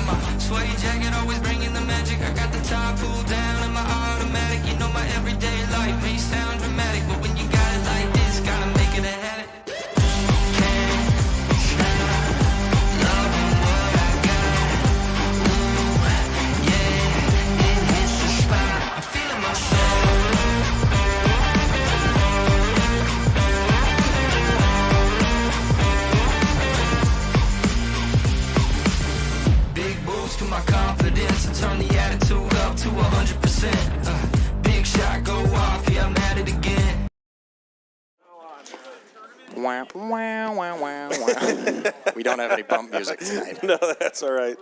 my suede jacket, always bringing the magic. I got the top pulled down and my automatic. You know my everyday life may sound dramatic, but when you got it like this, gotta make it a habit. To my confidence, I turn the attitude up to 100%. Big shot, go off, yeah, I'm at it again. Wow, wow, wow, wow, wow. We don't have any bump music tonight. No, that's all right.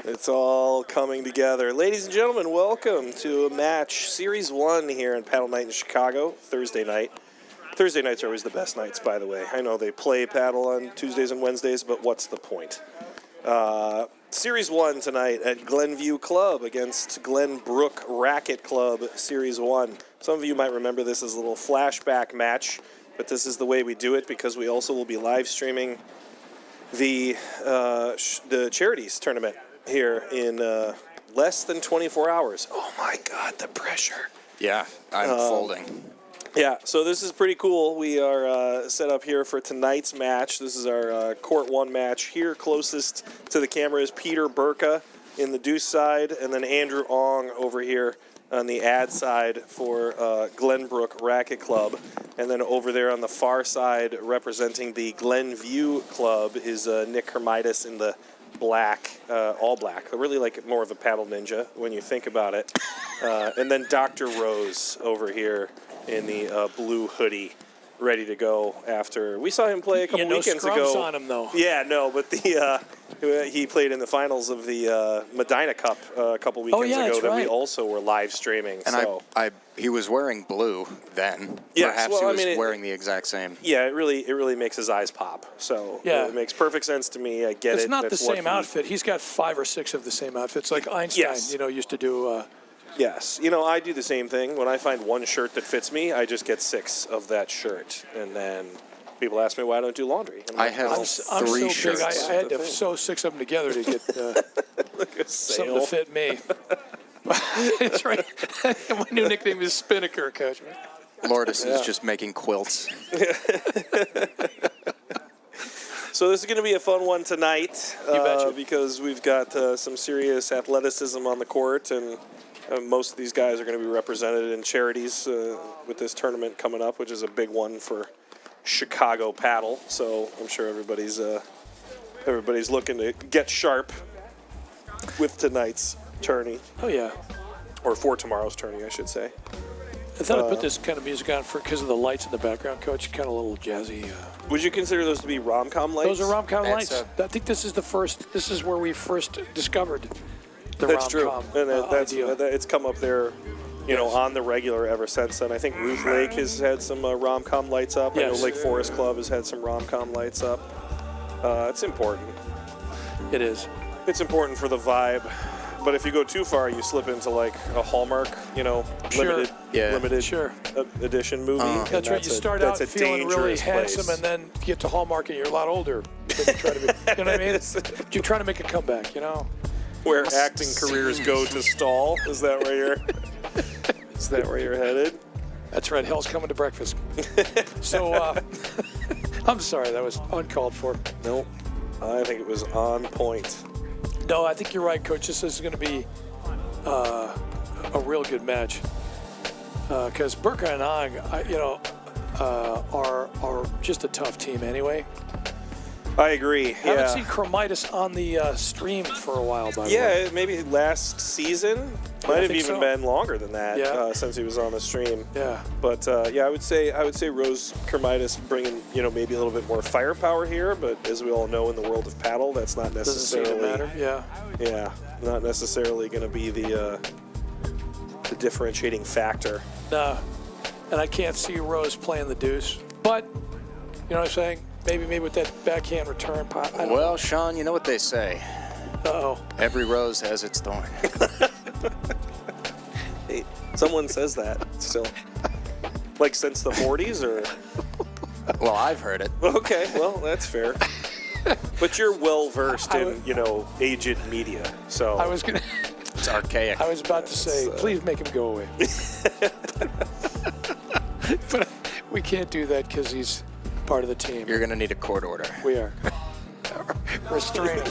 It's all coming together. Ladies and gentlemen, welcome to a match, Series 1 here in Paddle Night in Chicago, Thursday night. Thursday nights are always the best nights, by the way. I know they play paddle on Tuesdays and Wednesdays, but what's the point? Series 1 tonight at Glenview Club against Glenbrook Racket Club, Series 1. Some of you might remember this as a little flashback match, but this is the way we do it because we also will be live streaming the Charities tournament here in less than 24 hours. Oh my God, the pressure. Yeah, I'm folding. Yeah, so this is pretty cool. We are set up here for tonight's match. This is our Court 1 match. Here closest to the camera is Peter Burka in the deuce side, and then Andrew Ong over here on the ad side for Glenbrook Racket Club. And then over there on the far side representing the Glenview Club is Nick Hermitis in the black, all black. Really like more of a paddle ninja when you think about it. And then Dr. Rose over here in the blue hoodie, ready to go after. We saw him play a couple weekends ago. No scrubs on him, though. Yeah, no, but he played in the finals of the Medina Cup a couple weekends ago that we also were live streaming. And so. he was wearing blue then. Yes, Perhaps he was wearing the exact same. Yeah, it really makes his eyes pop. So it makes perfect sense to me. I get it. It's not the same outfit. He's got 5 or 6 of the same outfits, like Einstein. Used to do. Yes, I do the same thing. When I find one shirt that fits me, I just get 6 of that shirt, and then people ask me why I don't do laundry. I have 3 shirts. I had to sew 6 of them together to get something to fit me. That's right. My new nickname is Spinnaker, Coach. Lourdes is just making quilts. So this is going to be a fun one tonight because we've got some serious athleticism on the court, and most of these guys are going to be represented in Charities with this tournament coming up, which is a big one for Chicago paddle. So I'm sure everybody's looking to get sharp with tonight's tourney. Oh, yeah. Or for tomorrow's tourney, I should say. I thought I'd put this kind of music on because of the lights in the background, Coach. Kind of a little jazzy. Would you consider those to be rom-com lights? Those are rom-com lights. I think this is this is where we first discovered the That's rom-com true. And idea. It's come up there, on the regular ever since then. I think Ruth Lake has had some rom-com lights up. Yes. I know Lake Forest Club has had some rom-com lights up. It's important. It is. It's important for the vibe. But if you go too far, you slip into like a Hallmark, limited edition movie. That's right. You start out feeling really handsome, and then you get to Hallmark, and you're a lot older. Then you try to be, you know what I mean? You're trying to make a comeback, Where acting careers go to stall. Is that where you're headed? That's right. Hell's coming to breakfast. So I'm sorry, that was uncalled for. Nope. I think it was on point. No, I think you're right, Coach. This is going to be a real good match because Burka and Ong, are just a tough team anyway. I agree. I haven't seen Chromitis on the stream for a while, by the way. Yeah, maybe last season. Might have even been longer than that since he was on the stream. Yeah. But I would say Rose Chromitis bringing maybe a little bit more firepower here. But as we all know in the world of paddle, that's not necessarily doesn't seem to matter. Yeah, not necessarily going to be the differentiating factor. No, and I can't see Rose playing the deuce. But you know what I'm saying? Maybe with that backhand return pot. Well, Sean, you know what they say. Uh-oh. Every rose has its thorn. Hey, someone says that still. Like since the 40s, or? Well, I've heard it. Okay, well, that's fair. But you're well versed in, aged media. So I was gonna. It's archaic. I was about to say, please make him go away. But we can't do that because he's part of the team. You're going to need a court order. We are. Restraining.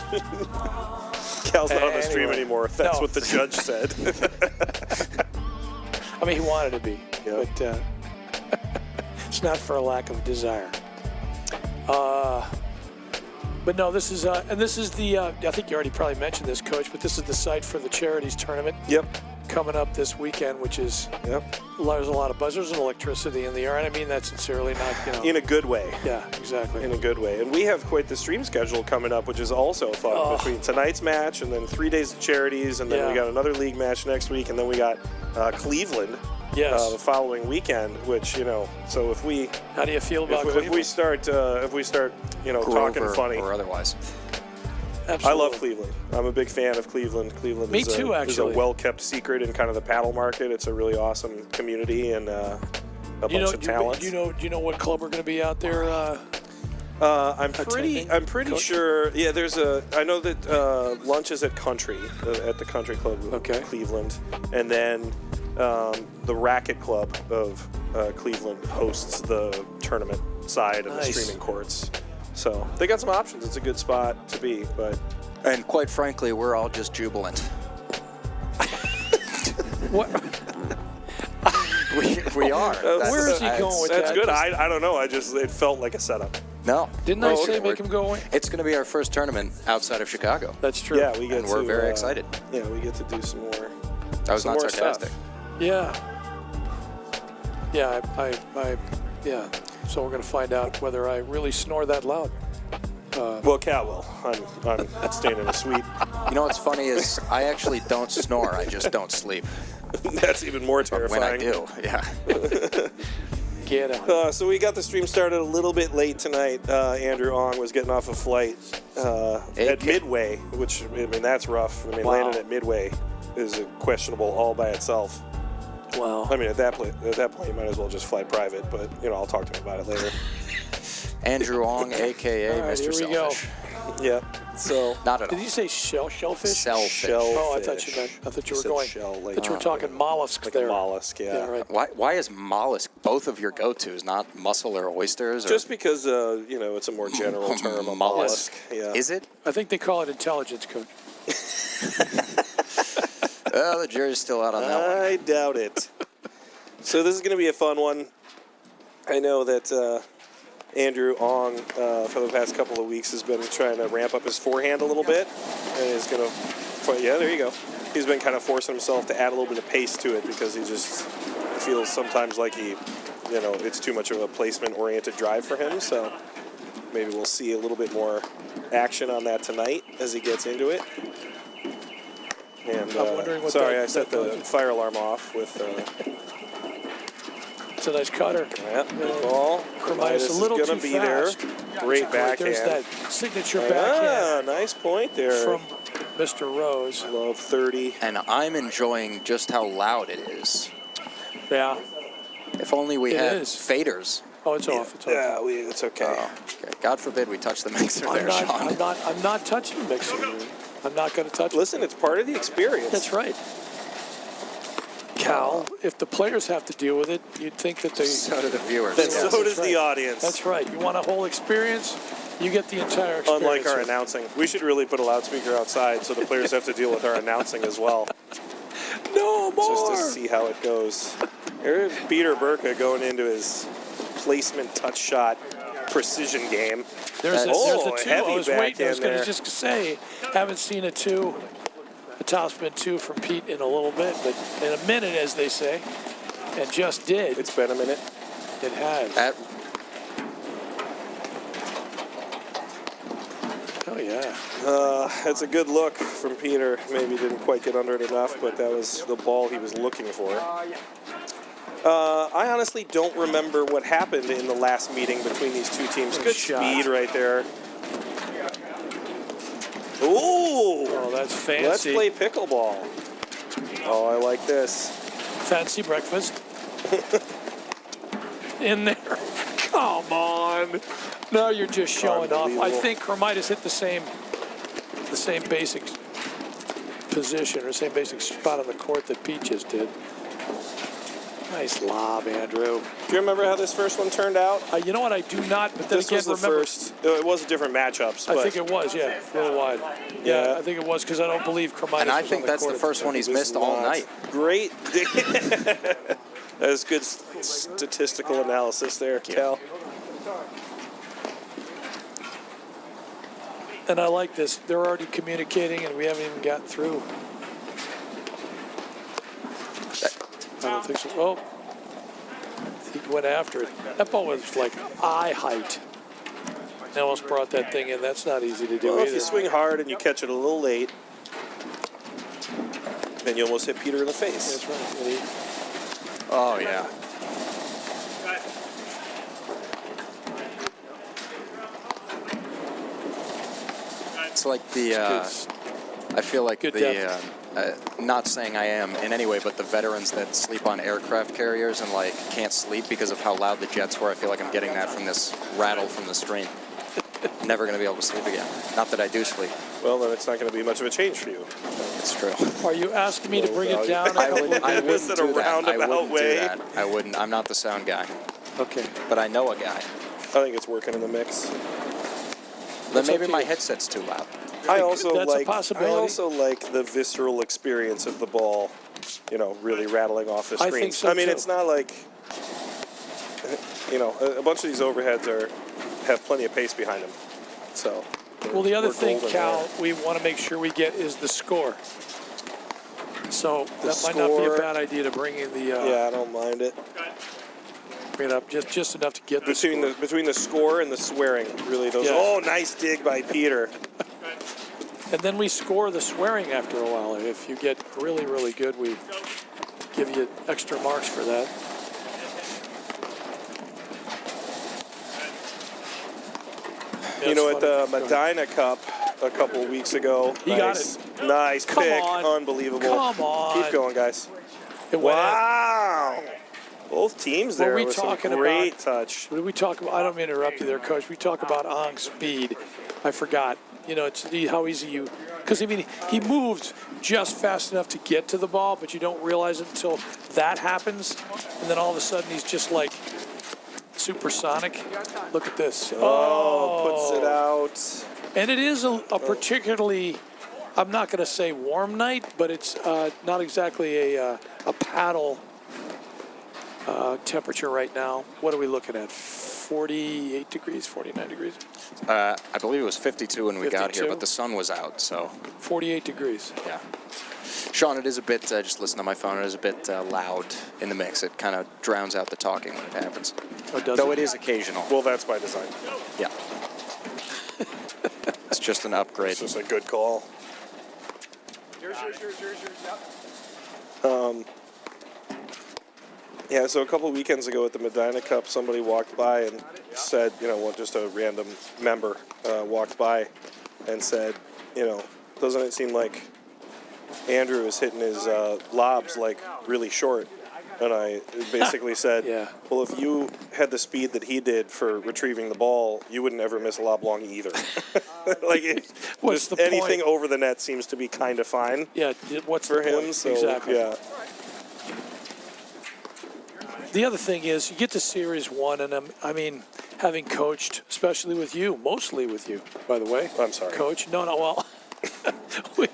Cal's not on the stream Anyway. anymore. That's No. what the judge said. I mean, he wanted to be, Yeah. but it's not for a lack of desire. But no, this is the. I think you already probably mentioned this, Coach. But this is the site for the charities tournament Yep. coming up this weekend, which is Yep. there's a lot of buzzers and electricity in the air, and I mean that sincerely, not In a good way. Yeah, exactly. In a good way. And we have quite the stream schedule coming up, which is also fun between tonight's match and then 3 days of charities, and then Yeah. we got another league match next week, and then we got Cleveland Yes. the following weekend. Which so if we How do you feel about if Cleveland? we start talking Grover funny. or otherwise. I Absolutely. love Cleveland. I'm a big fan of Cleveland. Cleveland Me is too, is a actually. well-kept secret in kind of the paddle market. It's a really awesome community and a bunch of talents. Do you know what club we're going to be out there? I'm pretty Coach? sure. Yeah, I know that lunch is at Country, at the Country Club of Okay. Cleveland, and then the Racket Club of Cleveland hosts the tournament side and the Nice. streaming courts. So they got some options. It's a good spot to be, but And quite frankly, we're all just jubilant. What? We are. Where is he going with that's that? good. I don't know. it felt like a setup. No. Didn't I Oh, say okay. make him go away? It's going to be our first tournament outside of Chicago. That's true. Yeah, we get And we're to, very excited. Yeah, we get to do some more. That was some not more sarcastic. stuff. Yeah. Yeah, yeah. So we're going to find out whether I really snore that loud. Well, Cal will. I'm staying in a suite. You know what's funny is I actually don't snore. I just don't sleep. That's even more But terrifying. when I do, yeah. Get out. So we got the stream started a little bit late tonight. Andrew Ong was getting off a flight at Midway, which, I mean, that's rough. I mean, Wow. landing at Midway is questionable all by itself. Wow. I mean, at that point, you might as well just fly private, but, I'll talk to him about it later. Andrew Ong, a.k.a. All right, Mr. here we go. Selfish. Yeah, so... Not at Did all. you say shellfish? Selfish. Shell- Oh, I thought you were said going. shell, like- That you were talking mollusks Like there. a mollusk, yeah. Yeah, right. Why is mollusk both of your go-tos, not mussel or oysters? Or Just because, it's a more general term, a mollusk. Yeah. Is it? I think they call it intelligence, Coach. Oh, the jury's still out on that one. I doubt it. So this is going to be a fun one. I know that Andrew Ong, for the past couple of weeks, has been trying to ramp up his forehand a little bit, and is going to, yeah, there you go. He's been kind of forcing himself to add a little bit of pace to it because he just feels sometimes like it's too much of a placement-oriented drive for him. So maybe we'll see a little bit more action on that tonight as he gets into it. And I'm wondering what sorry, that- I set that the does. fire alarm off with. It's a nice cutter. Yeah, good ball. Cremias a little is gonna too be fast. there. Great backhand. There's that signature backhand Nice point there. from Mr. Rose. Love 30. And I'm enjoying just how loud it is. Yeah. If only we It had is. faders. Oh, it's off. It's off. Yeah, it's okay. Oh, okay. God forbid we touch the mixer there, Sean. I'm not touching the mixer. I'm not going to touch it. Listen, it's part of the experience. That's right. Cal, if the players have to deal with it, you'd think that they... So do the viewers. Then yes. so does right. the audience. That's right. You want a whole experience, you get the entire experience. Unlike our announcing. We should really put a loudspeaker outside so the players have to deal with our announcing as well. No more! Just to see how it goes. Here's Peter Burka going into his placement touch shot precision game. There's the two. heavy I was waiting. I backhand was going there. to just say, haven't seen a topspin two from Pete in a little bit, but in a minute, as they say, and just did. It's been a minute. It has. Oh yeah. That's a good look from Peter. Maybe didn't quite get under it enough, but that was the ball he was looking for. I honestly don't remember what happened in the last meeting between these two teams. Good shot. speed right there. Ooh! Oh, that's fancy. Let's play pickleball. Oh, I like this. Fancy breakfast. In there. Come on. No, you're just showing off. I Unbelievable. think Hermitas hit the same basic position or same basic spot on the court that Pete just did. Nice lob, Andrew. Do you remember how this first one turned out? You know what? I do not, but then This again, was the remember. first. It was different matchups. I But think it was, yeah, a little wide. Yeah, Yeah. I think it was because I don't believe Hermitas And I was think on the that's the court. first one he's This missed is all not night. Great. That was good statistical analysis there, Cal. And I like this. They're already communicating, and we haven't even gotten through. I don't think so. Oh, he went after it. That ball was like eye height. They almost brought that thing in. That's not easy to do Well, either. if you swing hard and you catch it a little late, then you almost hit Peter in the face. That's right. And he- Oh, yeah. It's like the, I feel like Good the, not saying I am in any way, but the veterans that sleep on aircraft carriers and like can't sleep because of how loud the jets were. I feel like I'm getting that from this rattle from the screen. Never going to be able to sleep again. Not that I do sleep. Well, then it's not going to be much of a change for you. It's true. Are you asking me to bring it down? I wouldn't Was it a do that. I roundabout wouldn't way? do that. I wouldn't. I'm not the sound guy, Okay. but I know a guy. I think it's working in the mix. Then up maybe to my you. headset's too loud. I also That's a like. possibility. I also like the visceral experience of the ball, really rattling off the I screen. think so, mean, too. it's not like, a bunch of these overheads have plenty of pace behind them. So. Well, the other we're thing, golden Cal, there. we want to make sure we get is the score. So that might not be score- a bad idea to bring in the Yeah, I don't mind it. bring it up just enough to get the score. Between the score and the swearing, really those. Yeah. Oh, nice dig by Peter. And then we score the swearing after a while. If you get really, really good, we give you extra marks for that. You know, at the Funny. Medina Cup a couple of weeks ago. He got nice, Nice Come pick. on. Unbelievable. Come on. Keep going, guys. It went in. Wow. Both teams there Were we with some talking great about- touch. What did we talk about? I don't mean to interrupt you there, Coach. We talk about Ong's speed. I forgot. It's how easy you... Because, he moved just fast enough to get to the ball, but you don't realize it until that happens. And then all of a sudden, he's just like supersonic. Look at this. Puts it out. And it is a particularly, I'm not going to say warm night, but it's not exactly a paddle temperature right now. What are we looking at? 48 degrees, 49 degrees? I believe it was 52 when we got here, 52? but the sun was out, so 48 degrees. yeah. Sean, it is a bit, just listen to my phone, it is a bit loud in the mix. It kind of drowns out the talking when it happens. Oh, does Though it? it is occasional. Well, that's by design. Yeah. It's just an upgrade. It's just a good call. Yeah, so a couple weekends ago at the Medina Cup, somebody walked by and said, just a random member walked by and said, doesn't it seem like Andrew is hitting his lobs like really short? And I basically said, Yeah. well, if you had the speed that he did for retrieving the ball, you wouldn't ever miss a lob long either. What's just the anything point? over the net seems to be kind of fine Yeah, what's for the him. point? So, Exactly. yeah. The other thing is, you get to Series 1, and having coached, especially with you, mostly with you, by the way. I'm sorry. Coach. No, well.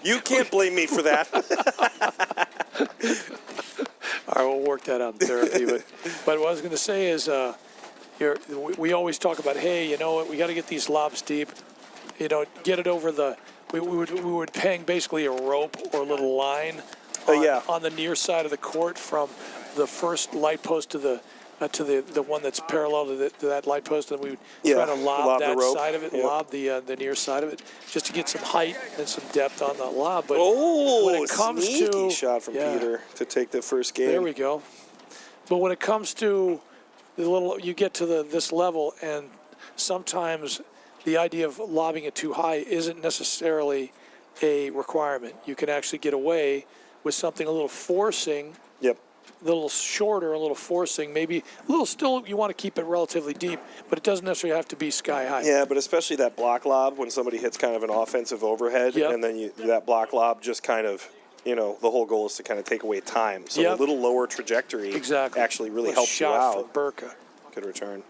You can't blame me for that. All right, we'll work that out in therapy. But what I was going to say is, we always talk about, hey, you know what, we got to get these lobs deep. Get it over the. We would hang basically a rope or a little line on the near side of the court from the first light post to the one that's parallel to that light post, and we would try to lob the that rope. side of it, Yeah. lob the near side of it, just to get some height and some depth on the lob. But Oh, when it comes sneaky to shot from Peter to take the first game. there we go. But when it comes to you get to this level, and sometimes the idea of lobbing it too high isn't necessarily a requirement. You can actually get away with something a little forcing. Yep. little shorter, a little forcing, maybe a little still. You want to keep it relatively deep, but it doesn't necessarily have to be sky high. Yeah, but especially that block lob when somebody hits kind of an offensive overhead, Yep. and then that block lob just kind of, the whole goal is to kind of take away time. So Yep. a little lower trajectory actually really What a helps you shot out. for Burka. Good return.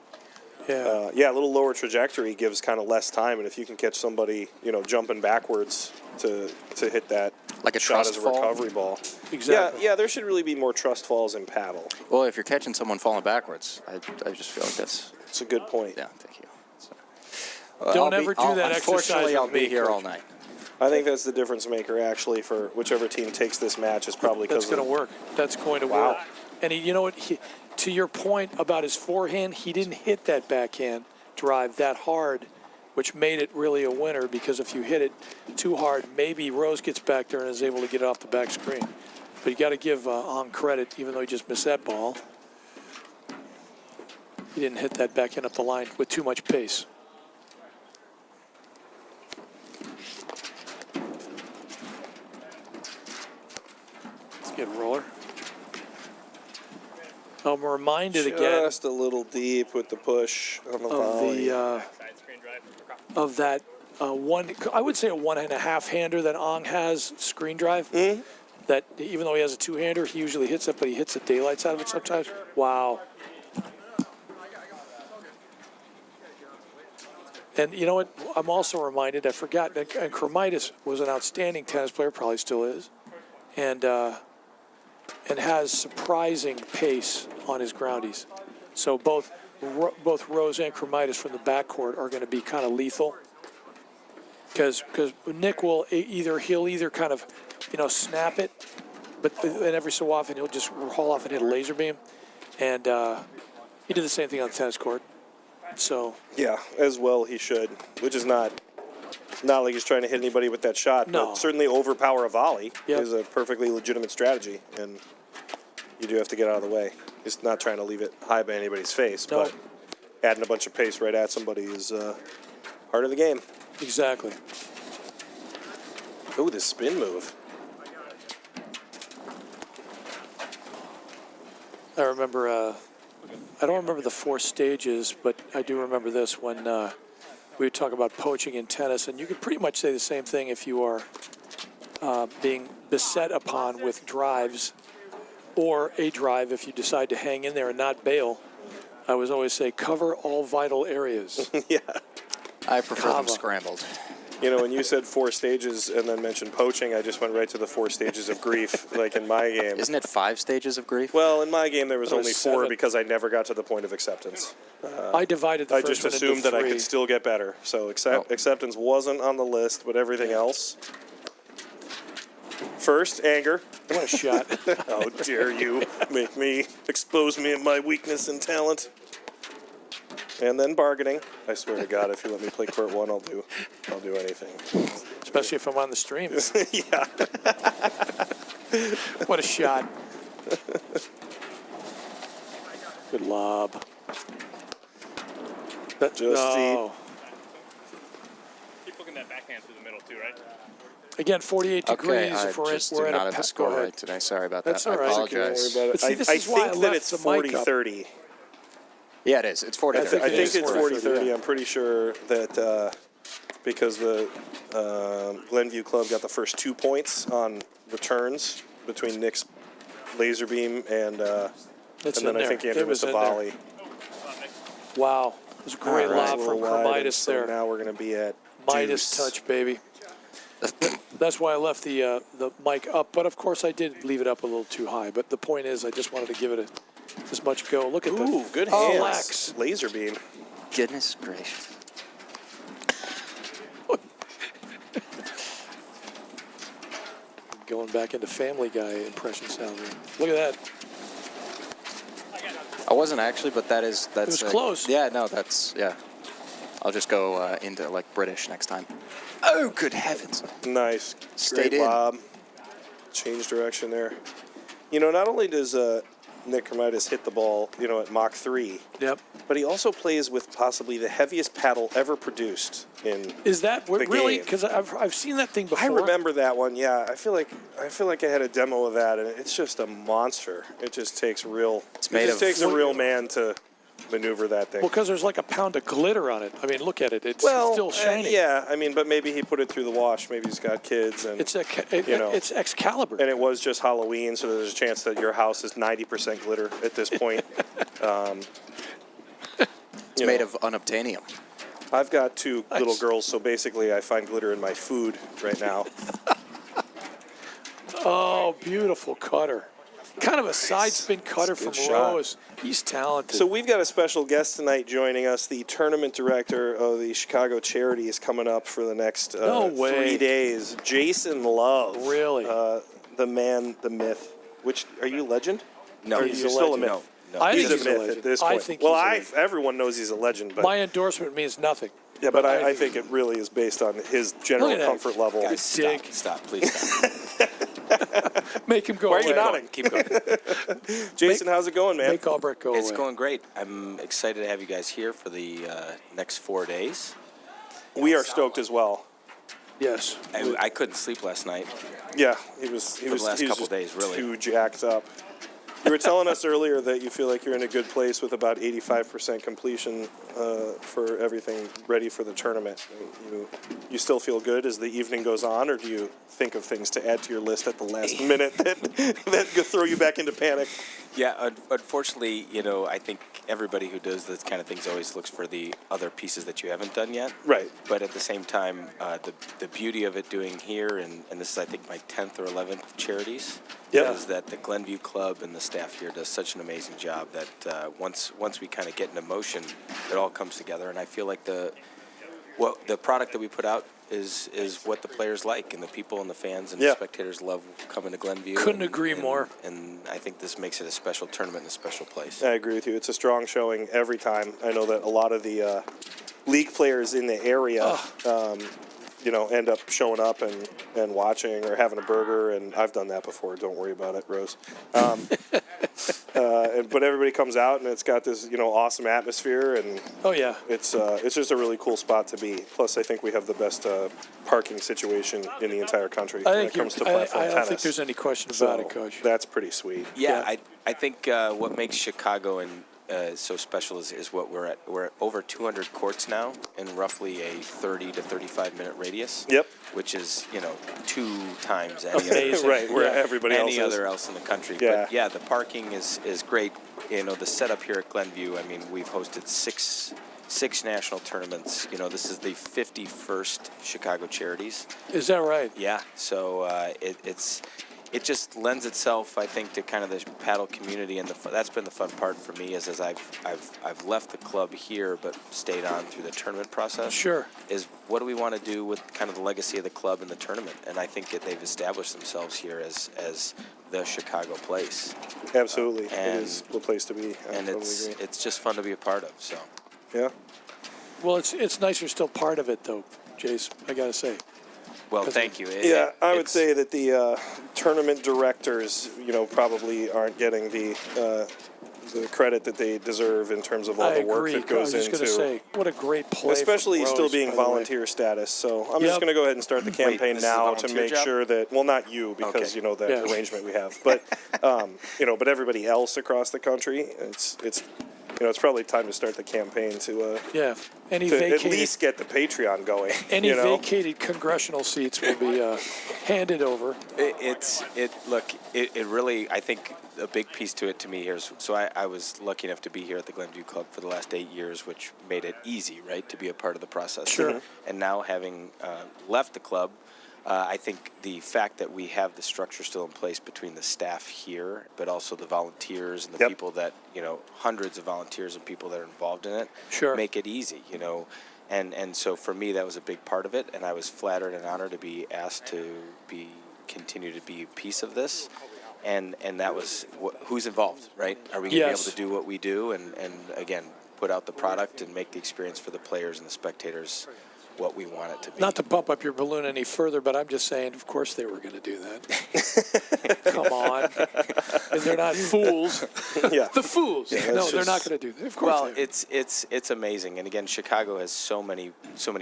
Yeah. A little lower trajectory gives kind of less time, and if you can catch somebody, jumping backwards to hit that Like a shot trust as a fall? recovery ball. Exactly. Yeah, there should really be more trust falls in paddle. Well, if you're catching someone falling backwards, I just feel like that's. It's a good point. Yeah, thank you. Don't ever do that exercise Unfortunately, I'll with be me, here Coach. all night. I think that's the difference maker, actually, for whichever team takes this match is probably because That's going to work. That's going to Wow. work. And you know what? To your point about his forehand, he didn't hit that backhand drive that hard, which made it really a winner, because if you hit it too hard, maybe Rose gets back there and is able to get it off the back screen. But you got to give Ong credit, even though he just missed that ball. He didn't hit that backhand up the line with too much pace. Let's get a roller. I'm reminded again just a little deep with the push on the volley. of that one, I would say a 1.5 hander that Ong has, screen drive. That even though he has a two-hander, he usually hits it, but he hits the daylights out of it sometimes. Wow. And you know what? I'm also reminded, I forgot, and Chromitis was an outstanding tennis player, probably still is, and has surprising pace on his groundies. So both Rose and Chromitis from the backcourt are going to be kind of lethal. Because Nick will he'll either kind of, snap it, but and every so often he'll just haul off and hit a laser beam, and he did the same thing on the tennis court. So Yeah, as well he should, which is not like he's trying to hit anybody with that shot. No. But certainly overpower a volley Yep. is a perfectly legitimate strategy, and you do have to get out of the way. He's not trying to leave it high by anybody's face, No. but adding a bunch of pace right at somebody is part of the game. exactly. Ooh, this spin move. I remember. I don't remember the 4 stages, but I do remember this when we would talk about poaching in tennis, and you could pretty much say the same thing if you are being beset upon with drives, or a drive if you decide to hang in there and not bail. I was always say cover all vital areas. Yeah. I prefer them Kava. scrambled. When you said 4 stages and then mentioned poaching, I just went right to the 4 stages of grief, like in my game. Isn't it 5 stages of grief? Well, in my game, there was There was only 4 7. because I never got to the point of acceptance. I divided the I first just one into assumed that I 3. could still get better. So acceptance wasn't on the list, but everything else. First, anger. What a shot. How dare you expose me of my weakness and talent. And then bargaining. I swear to God, if you let me play court 1, I'll do anything. Especially if I'm on the stream. Yeah. What a shot. Good lob. Just no. Keep looking that backhand through the middle too, right? Again, 48 Okay, degrees. I If we're just in, did we're in not a have the go score ahead. right today. Sorry about That's that. all right. I Don't worry apologize. about it. But see, this I is why I think that left it's the mic up. 40-30. Yeah, it is. It's 40. I think is it's 40-30, 40-30. yeah. I'm pretty sure that because the Glenview club got the first 2 points on returns between Nick's laser beam and It's then in I there. think Andrew It was missed a in there. volley. Wow. It was a great All right. lob A little from wide, Chromitis so there. now we're going to be at Midas deuce. touch, baby. That's why I left the mic up. But, of course, I did leave it up a little too high. But the point is I just wanted to give it as much go. Look at Ooh, good Oh, hands. relax. Laser beam. Goodness gracious. Going back into Family Guy impression sound. Look at that. I wasn't actually, but that's. was close. Yeah, no, yeah. I'll just go into like British next time. Oh, good heavens! Nice. Stayed Great in. lob. Change direction there. Not only does Nick Chromitis hit the ball, at Mach 3, Yep. but he also plays with possibly the heaviest paddle ever produced in. Is that the really? game. Because I've seen that thing before. I remember that one. Yeah, I feel like I had a demo of that, and it's just a monster. It just takes real. Takes a real man to maneuver that thing. Well, because there's like a pound of glitter on it. I mean, look at it. It's Well, still shiny. yeah. I mean, but maybe he put it through the wash. Maybe he's got kids, and It's you know. it's Excalibur. and it was just Halloween, so there's a chance that your house is 90% glitter at this point. It's made of unobtainium. I've got two little girls, so basically I find glitter in my food right now. Oh, beautiful cutter. Kind of a side spin cutter from Good shot. Rose. He's talented. So we've got a special guest tonight joining us. The tournament director of the Chicago Charity is coming up for the next No way. 3 days. Jason Love. Really? The man, the myth. Which, are you a legend? No, Or he's you're a still a legend. myth? No. I He's think a myth at this point. I think well, he's a legend. everyone knows he's a legend, but My endorsement means nothing. yeah, but I think it really is based on his general Look at that. comfort level. Guys, Dig. stop, please stop. Make him go Why are away. you nodding? Keep going. Jason, how's it going, man? Make Albrecht go It's away. going great. I'm excited to have you guys here for the next 4 days. We are stoked as well. Yes. I couldn't sleep last night. Yeah, he was the last he was couple just days, really. too jacked up. You were telling us earlier that you feel like you're in a good place with about 85% completion for everything ready for the tournament. You still feel good as the evening goes on, or do you think of things to add to your list at the last minute that could throw you back into panic? Yeah, unfortunately, I think everybody who does this kind of things always looks for the other pieces that you haven't done yet. Right. But at the same time, the beauty of it doing here, and this is, I think, my 10th or 11th charities, Yep. is that the Glenview Club and the staff here does such an amazing job that once we kind of get into motion, it all comes together. And I feel like the product that we put out is what the players like, and the people and the fans and Yeah. the spectators love coming to Glenview. Couldn't agree more. And I think this makes it a special tournament and a special place. I agree with you. It's a strong showing every time. I know that a lot of the league players in the area, end up showing up and watching or having a burger, and I've done that before. Don't worry about it, Rose. But everybody comes out, and it's got this, awesome atmosphere, and Oh, yeah. it's just a really cool spot to be. Plus, I think we have the best parking situation in the entire country when it comes to platform I tennis. don't think there's any question about it, Coach. That's pretty sweet. Yeah, I think what makes Chicago and so special is what we're at. We're at over 200 courts now in roughly a 30 to 35 minute radius. Yep. Which is 2 times any other, Amazing. Right, where Yeah. everybody else any is. other else in the country. Yeah. But yeah, the parking is great. The setup here at Glenview. I mean, we've hosted six national tournaments. This is the 51st Chicago Charities. Is that right? Yeah, so it just lends itself, I think, to kind of the paddle community, and that's been the fun part for me is as I've left the club here but stayed on through the tournament process. Sure. Is what do we want to do with kind of the legacy of the club in the tournament, and I think that they've established themselves here as the Chicago place, Absolutely. It and- is the place to be. I and totally it's agree. just fun to be a part of. So. Yeah. Well, it's nice you're still part of it, though, Jace, I got to say. Well, thank you. Yeah, I would say that the tournament directors, probably aren't getting the credit that they deserve in terms of all I the work agree. that goes I was just into, going to say, what a great play. especially from still Rose, being by the way. volunteer status. So I'm Yep. just going to go ahead and start the campaign this is a now to volunteer make job? sure that, well, not you because Okay. the Yeah. arrangement we have, but but everybody else across the country, it's probably time to start the campaign to Yeah. Any at vacated, least get the Patreon going. any you know? vacated congressional seats will be handed over. It really, I think a big piece to it to me here is, so I was lucky enough to be here at the Glenview Club for the last 8 years, which made it easy, right, to be a part of the process. Sure. And now having left the club, I think the fact that we have the structure still in place between the staff here, but also the volunteers and the Yep. people that, hundreds of volunteers and people that are involved in it, Sure. make it easy, And so for me, that was a big part of it, and I was flattered and honored to be asked to continue to be a piece of this. And that was who's involved, right? Are we going to be able Yes. to do what we do and again, put out the product and make the experience for the players and the spectators what we want it to be. Not to pump up your balloon any further, but I'm just saying, of course they were going to do that. Come on. And they're not fools. Yeah. The fools. Yeah, no, it's they're not just- going to do that. Of course Well, they are. it's amazing, and again, Chicago has so many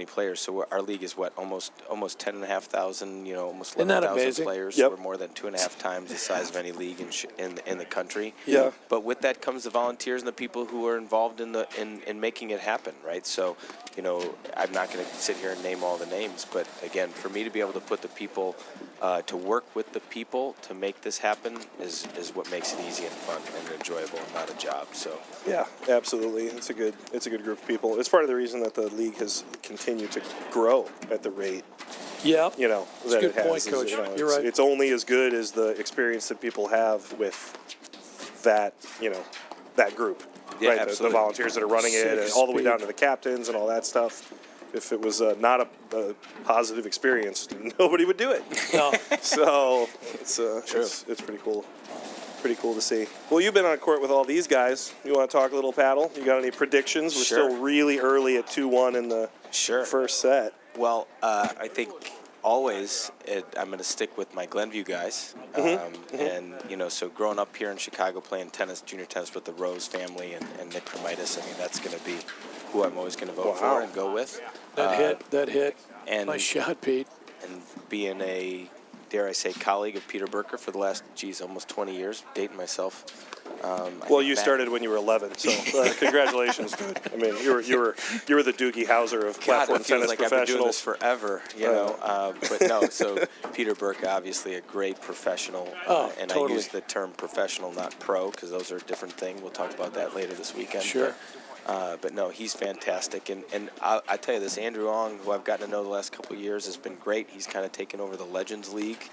players. So our league is what almost 10,500, almost Isn't that 11,000 amazing? players. Yep. We're more than 2.5 times the size of any league in the country. Yeah. But with that comes the volunteers and the people who are involved in making it happen, right? So, I'm not going to sit here and name all the names, but again, for me to be able to put the people to work with the people to make this happen is what makes it easy and fun and enjoyable and not a job. So. Yeah, absolutely. It's a good group of people. It's part of the reason that the league has continued to grow at the rate Yeah. that It's a good it has. point, Coach. You're right. It's only as good as the experience that people have with that that group. Yeah, right? The absolutely. volunteers that are running it, and all the way down to the captains and all that stuff. If it was not a positive experience, nobody would do it. No. So it's pretty cool. Pretty cool to see. Well, you've been on court with all these guys. You want to talk a little paddle? You got any predictions? We're Sure. still really early at 2-1 in the Sure. first set. Well, I think always I'm going to stick with my Glenview guys. And, so growing up here in Chicago playing tennis, junior tennis with the Rose family and Nick Kremitis, that's going to be who I'm always going to vote for and go with. That hit. And, Nice shot, Pete. And being a, dare I say, colleague of Peter Berker for the last, almost 20 years, dating myself. Well, you started when you were 11, so congratulations, dude. I mean, you were the Doogie Howser of God, platform it feels tennis like I've been doing professionals. this forever, But no, so Peter Berker, obviously a great professional, and totally. I use the term professional, not pro, because those are a different thing. We'll talk about that later this weekend. Sure. But no, he's fantastic, and I tell you this, Andrew Ong, who I've gotten to know the last couple of years, has been great. He's kind of taken over the Legends League,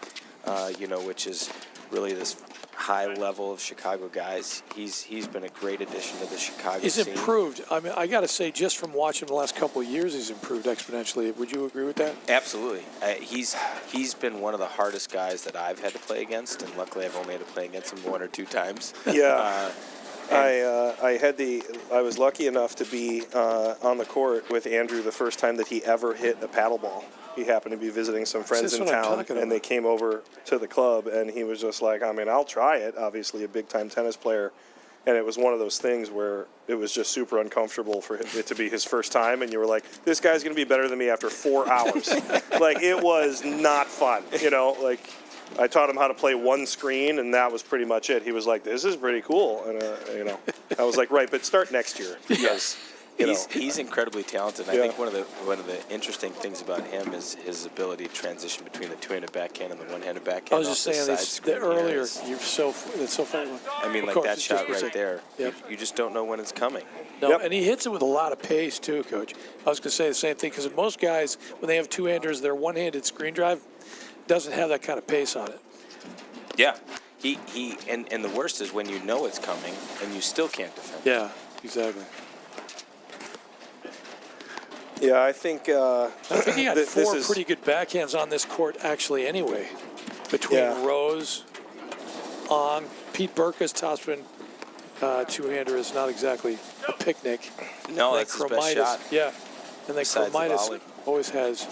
which is really this high level of Chicago guys. He's been a great addition to the Chicago He's scene. improved. I mean, I got to say, just from watching the last couple of years, he's improved exponentially. Would you agree with that? Absolutely. He's been one of the hardest guys that I've had to play against, and luckily I've only had to play against him 1 or 2 times. Yeah. I was lucky enough to be on the court with Andrew the first time that he ever hit a paddle ball. He happened to be visiting some friends That's in what I'm town, talking and about. they came over to the club, and he was just like, I'll try it. Obviously, a big-time tennis player. And it was one of those things where it was just super uncomfortable for it to be his first time, and you were like, this guy's going to be better than me after 4 hours. Like, it was not fun, like... I taught him how to play one screen, and that was pretty much it. He was like, this is pretty cool. And, I was like, right, but start next year. Because, He's incredibly talented. Yeah. I think one of the interesting things about him is his ability to transition between the two-handed backhand and the one-handed backhand. I was off just the saying side this screen the here earlier. is- It's so fun. I mean, Of like course, that it's shot just right music. there. Yep. You just don't know when it's coming. No, Yep. and he hits it with a lot of pace too, Coach. I was going to say the same thing because most guys, when they have two-handers, their one-handed screen drive doesn't have that kind of pace on it. Yeah. And the worst is when you know it's coming and you still can't defend. Yeah, exactly. yeah, I think... I think he had this four is- pretty good backhands on this court, actually, anyway. Between Yeah. Rose, Ong, Pete Burkus, topspin two-hander is not exactly a picnic. No, And that's his then best shot. Yeah, and then Besides the Cromitis volley. always has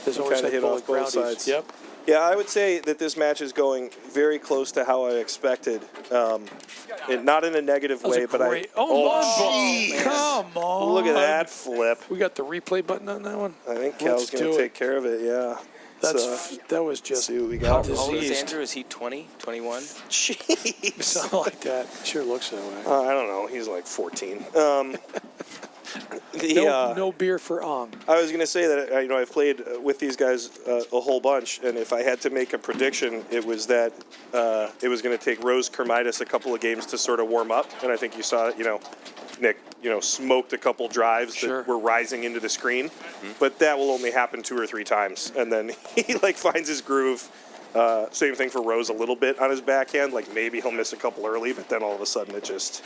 kinda had hit bullet off both groundies. sides. Yep. Yeah, I would say that this match is going very close to how I expected. Not in a negative That was way, a but great. Oh, jeez. come on! Look at that flip. We got the replay button on that one. I think Let's Cal's going do to it. take care of it, yeah. That was just see what we got. How old is diseased. Andrew? Is he 20, 21? Jeez. Something like that. Sure looks that way. I don't know. He's like 14. No beer for Ong. I was going to say that I've played with these guys a whole bunch, and if I had to make a prediction, it was that it was going to take Rose Kermitis a couple of games to sort of warm up, and I think you saw it. Nick, smoked a couple drives Sure. that were rising into the screen, but that will only happen 2 or 3 times, and then he finds his groove. Same thing for Rose a little bit on his backhand. Like maybe he'll miss a couple early, but then all of a sudden it just.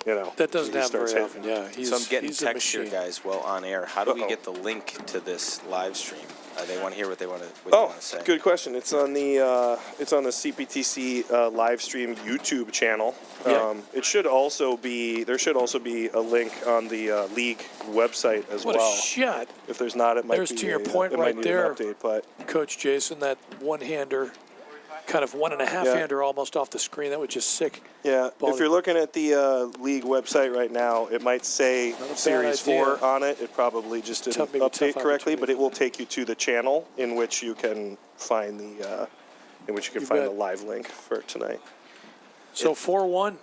That doesn't he happen starts very hitting. often. Yeah, So I'm getting he's a text here, machine. guys, while on air. How do we Uh-oh. get the link to this live stream? They want to hear what they want to say. Good question. It's on the CPTC live stream YouTube channel. Yeah. There should also be a link on the league website as What well. a shot. If there's not, it might There's be to your it point might right need there. an update, but Coach Jason, that one-hander, kind of 1.5-hander almost off the screen. That was just sick. yeah, Ball if you're looking at the league website right now, it might say bad Series idea. 4 on it. It probably just didn't Maybe update tough correctly, but opportunity. it will take you to the channel in which you can find the bet. live link for tonight. So 4-1.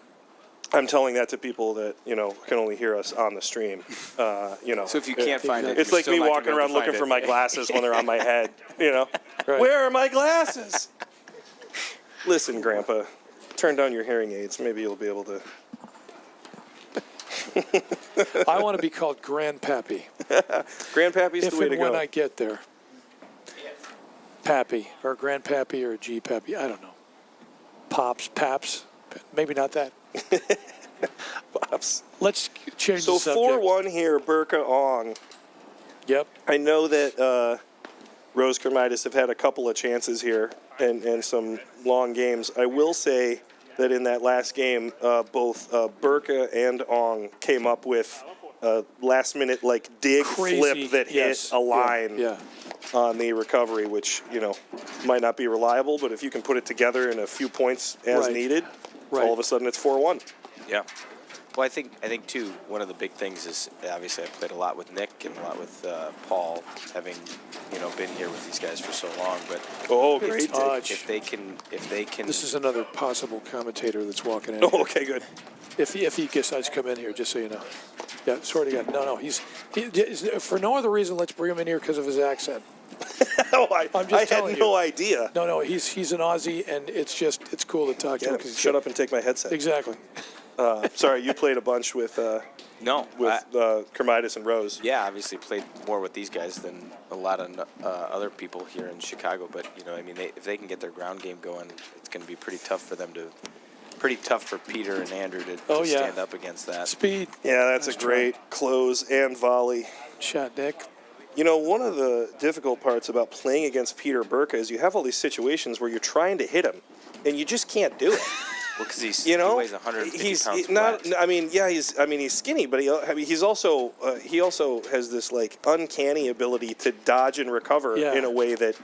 I'm telling that to people that can only hear us on the stream. So if you can't find it, It's you're like still me not gonna walking be able around to looking find for it. my glasses when they're on my head. Right. Where are my glasses? Listen, Grandpa, turn down your hearing aids. Maybe you'll be able to. I want to be called Grandpappy. Grandpappy's If the way to and when go. I get there. Pappy or Grandpappy or G Pappy. I don't know. Pops, Paps. Maybe not that. Pops. Let's change So the subject. 4-1 here, Burka Ong. Yep. I know that Rose Kermitis have had a couple of chances here and some long games. I will say that in that last game, both Burka and Ong came up with a last-minute dig Crazy. flip that Yes. hit a line Yeah. on the recovery, which might not be reliable, but if you can put it together in a few points as Right. needed, Right. all of a sudden it's 4-1. Yeah. Well, I think too, one of the big things is obviously I played a lot with Nick and a lot with Paul, having been here with these guys for so long. But Oh, great. touch. if they can, This is another possible commentator that's walking in. Oh, okay, good. If he decides to come in here, just so you know. Yeah, swear to God. No, he's for no other reason. Let's bring him in here because of his accent. Oh, I'm just I telling had you. no idea. No, he's an Aussie, and it's cool to talk to him. Yeah, 'cause shut up and take my headset. Exactly. Sorry, you played a bunch with no. Kermitis and Rose. Yeah, obviously played more with these guys than a lot of other people here in Chicago. But if they can get their ground game going, it's going to be pretty tough for them to. Pretty tough for Peter and Andrew to Oh, yeah. stand up against that. Speed. Yeah, that's a Nice great close and volley. Shot, Nick. One of the difficult parts about playing against Peter Burka is you have all these situations where you're trying to hit him, and you just can't do it. Well, because he weighs 150 pounds not. flat. I mean, yeah, he's skinny, but he also has this uncanny ability to dodge and recover Yeah. in a way that.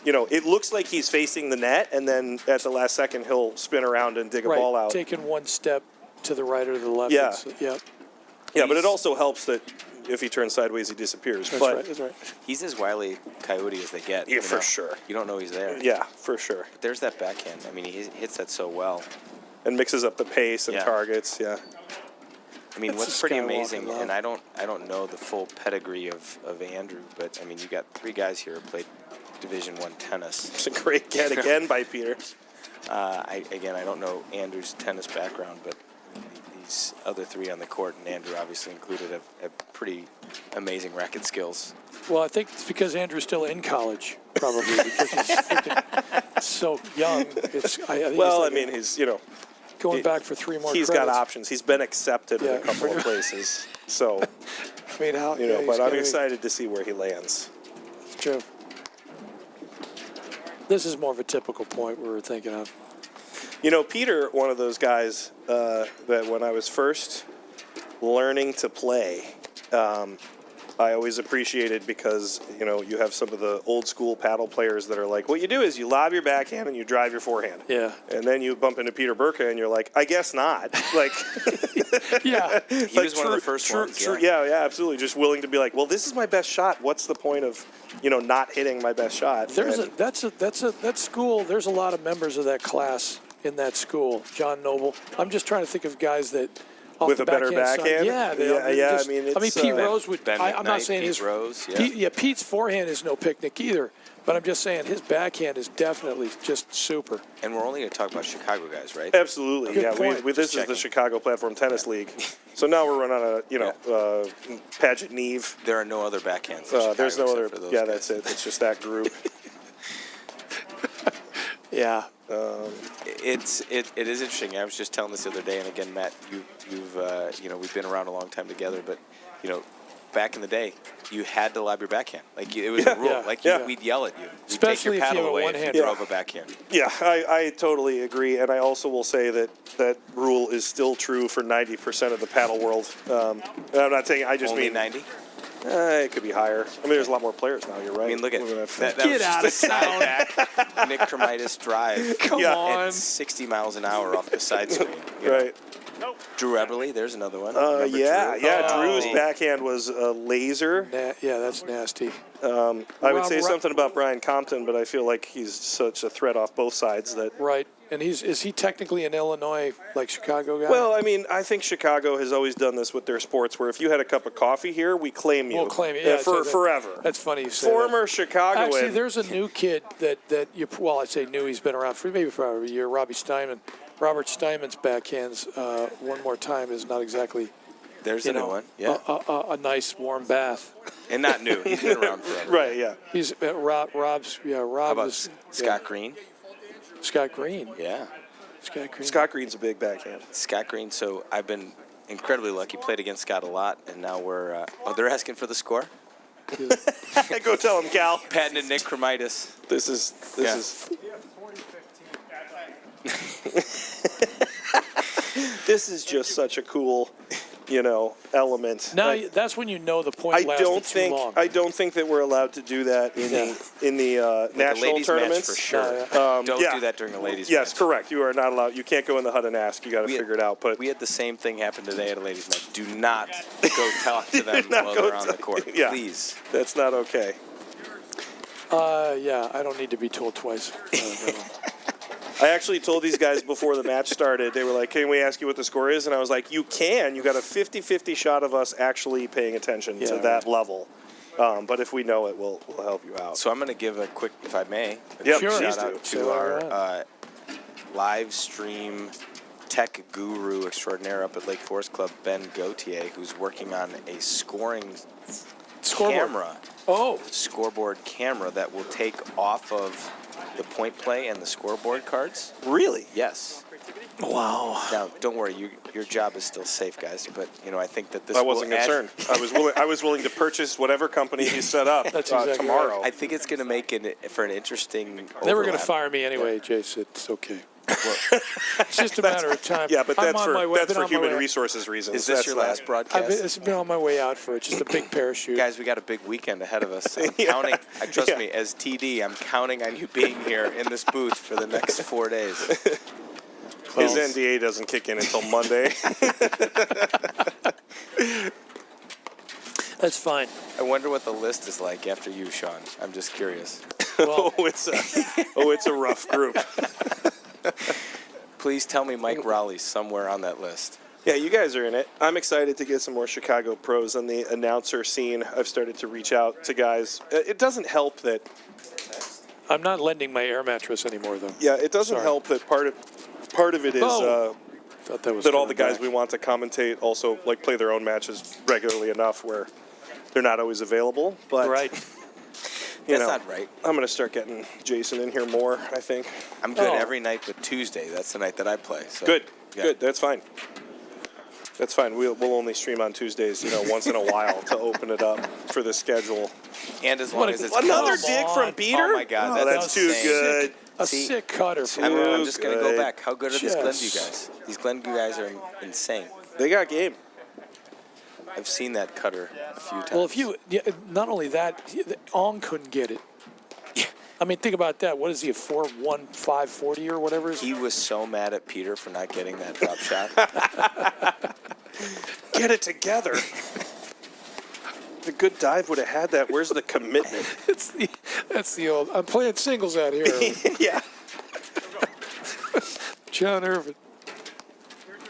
It looks like he's facing the net, and then at the last second, he'll spin around and dig a ball out. Taking one step to the right or to the left. Yeah. Yep. Yeah, but it also helps that if he turns sideways, he disappears. That's right. He's as wily coyote as they get. Yeah, you for know? sure. You don't know he's there. Yeah, for sure. But there's that backhand. I mean, he hits that so well. And mixes up the pace and Yeah. targets. Yeah. I mean, That's what's a pretty Skywalker amazing, love. and I don't know the full pedigree of Andrew, but I mean, you got 3 guys here who played Division I tennis. It's a great get again by Peter. I don't know Andrew's tennis background, but these other 3 on the court, and Andrew obviously included, have pretty amazing racket skills. Well, I think it's because Andrew's still in college, probably, because he's freaking so young. I think he's going back for 3 more He's credits. got options. He's been accepted in Yeah. a couple of places. So, I mean, how? Yeah, he's but I'm gotta be- excited to see where he lands. It's true. This is more of a typical point we were thinking of. Peter, one of those guys that when I was first learning to play, I always appreciated because, you have some of the old school paddle players that are like, what you do is you lob your backhand and you drive your forehand. Yeah. And then you bump into Peter Burka and you're like, I guess not. Yeah. He was one of the first ones. Yeah, absolutely. Just willing to be like, well, this is my best shot. What's the point of, not hitting my best shot? That school. There's a lot of members of that class in that school. John Noble. I'm just trying to think of guys that off With the a better side- backhand? Yeah, Yeah, I mean, it's, Pete Rose would. Ben I'm not McKnight, saying Pete his Rose, yeah. Pete's forehand is no picnic either. But I'm just saying his backhand is definitely just super. And we're only going to talk about Chicago guys, right? Absolutely, Good yeah. point. This is the Chicago Platform Tennis League. So now we're running a, Paget Neve. There are no other backhands. in There's Chicago no other. except for those Yeah, guys. that's it. It's just that group. Yeah. It is interesting. I was just telling this the other day, and again, Matt, we've been around a long time together, but back in the day, you had to lob your backhand. Like it was a rule. Yeah. Like Yeah. we'd yell at you. We'd Especially if take you your have a paddle away if one-hand you drive. drove a backhand. Yeah, I totally agree, and I also will say that rule is still true for 90% of the paddle world. And I'm not saying I just Only mean 90. it could be higher. I mean, there's a lot more players now. You're right. I mean, look at Moving that that. fast. Was Get out just of a side back Nick Cremitis drive. Come Yeah. on. At 60 miles an hour off the side screen. You know? Right. Drew Eberle, there's another one. Remember Yeah. Drew? Yeah. Oh. Drew's backhand was a laser. Yeah, that's nasty. I would say Rob- something about Brian Compton, but I feel like he's such a threat off both sides that. Right. And is he technically an Illinois, like Chicago guy? Well, I mean, I think Chicago has always done this with their sports, where if you had a cup of coffee here, we claim you. We'll claim it. Yeah, for so that- forever. That's funny you say Former that. Chicagoan. Actually, there's a new kid that you, well, I'd say new. He's been around for maybe for a year. Robbie Steinman. Robert Steinman's backhands one more time is not exactly, There's you a new know, one. Yeah. a nice warm bath. And not new. He's been around forever. Right, yeah. He's Rob's. Yeah, Rob How about is Scott Green? Scott Green. Yeah. Scott Green. Scott Green's a big backhand. Scott Green. So I've been incredibly lucky. Played against Scott a lot, and now we're. They're asking for the score. Go tell him, Cal. Patented Nick Cremitis. This is. This is just such a cool, element. Now that's when you know the point I lasted don't too think long. I don't think that we're allowed to do that in the national ladies tournaments. match for sure. Don't yeah. do that during the ladies Yes, match. correct. You are not allowed. You can't go in the hut and ask. You got to We- figure it out. But We had the same thing happen today at a ladies match. Do not go talk to them not while go they're on the talk- court. yeah. Please. that's not okay. Yeah, I don't need to be told twice. I actually told these guys before the match started, they were like, can we ask you what the score is? And I was like, you can. You got a 50-50 shot of us actually paying attention to Yeah, that level. But if we know it, we'll help you out. So I'm going to give a quick, if I may, Yep, quick please shout do. out Say to what our you want. live stream tech guru extraordinaire up at Lake Forest Club, Ben Gauthier, who's working on a scoring Scoreboard. camera, Oh, scoreboard camera that will take off of the point play and the scoreboard cards. Really? Yes. wow. Now, don't worry, your job is still safe, guys. But I think that this. I wasn't will add- concerned. I was willing to purchase whatever company he set up That's exactly tomorrow. I think it's going to make it for an interesting. They were going overlap. to fire me anyway, Jace. It's okay. Well, It's just a matter of time. Yeah, but I'm that's on for my way- that's been for on my human way- resources reasons. is this That's your not- last I've broadcast? it's been on my way out for it. Just a big parachute. Guys, we got a big weekend ahead of us. I'm Yeah. counting. Trust Yeah. me, as TD, I'm counting on you being here in this booth for the next 4 days. His NDA doesn't kick in until Monday. That's fine. I wonder what the list is like after you, Sean. I'm just curious. Well, it's a rough group. Please tell me Mike Raleigh's somewhere on that list. Yeah, you guys are in it. I'm excited to get some more Chicago pros on the announcer scene. I've started to reach out to guys. It doesn't help that. I'm not lending my air mattress anymore, though. Yeah, it doesn't Sorry. help that part of it is Oh. Thought that was that all the coming guys back. we want to commentate also like play their own matches regularly enough where they're not always available. But Right. you That's know, not right. I'm going to start getting Jason in here more. I think. I'm good Oh. every night but Tuesday. That's the night that I play. So, Good, yeah. good. That's fine. That's fine. We'll only stream on Tuesdays, once in a while to open it up for the schedule. And as What long a- as it's Another close. dig on. from Peter? Oh my God, Oh, that's that's too insane. good. A See, sick cutter. For I'm just going to go good. back. How good are these Yes. Glenview guys? These Glenview guys are insane. They got game. I've seen that cutter a few times. Well, if you not only that, Ong couldn't get it. I mean, think about that. What is he, a 4.1540 or whatever? He was so mad at Peter for not getting that drop shot. Get it together. The good dive would have had that. Where's the commitment? That's the old. I'm playing singles out here. Yeah. John Irvin.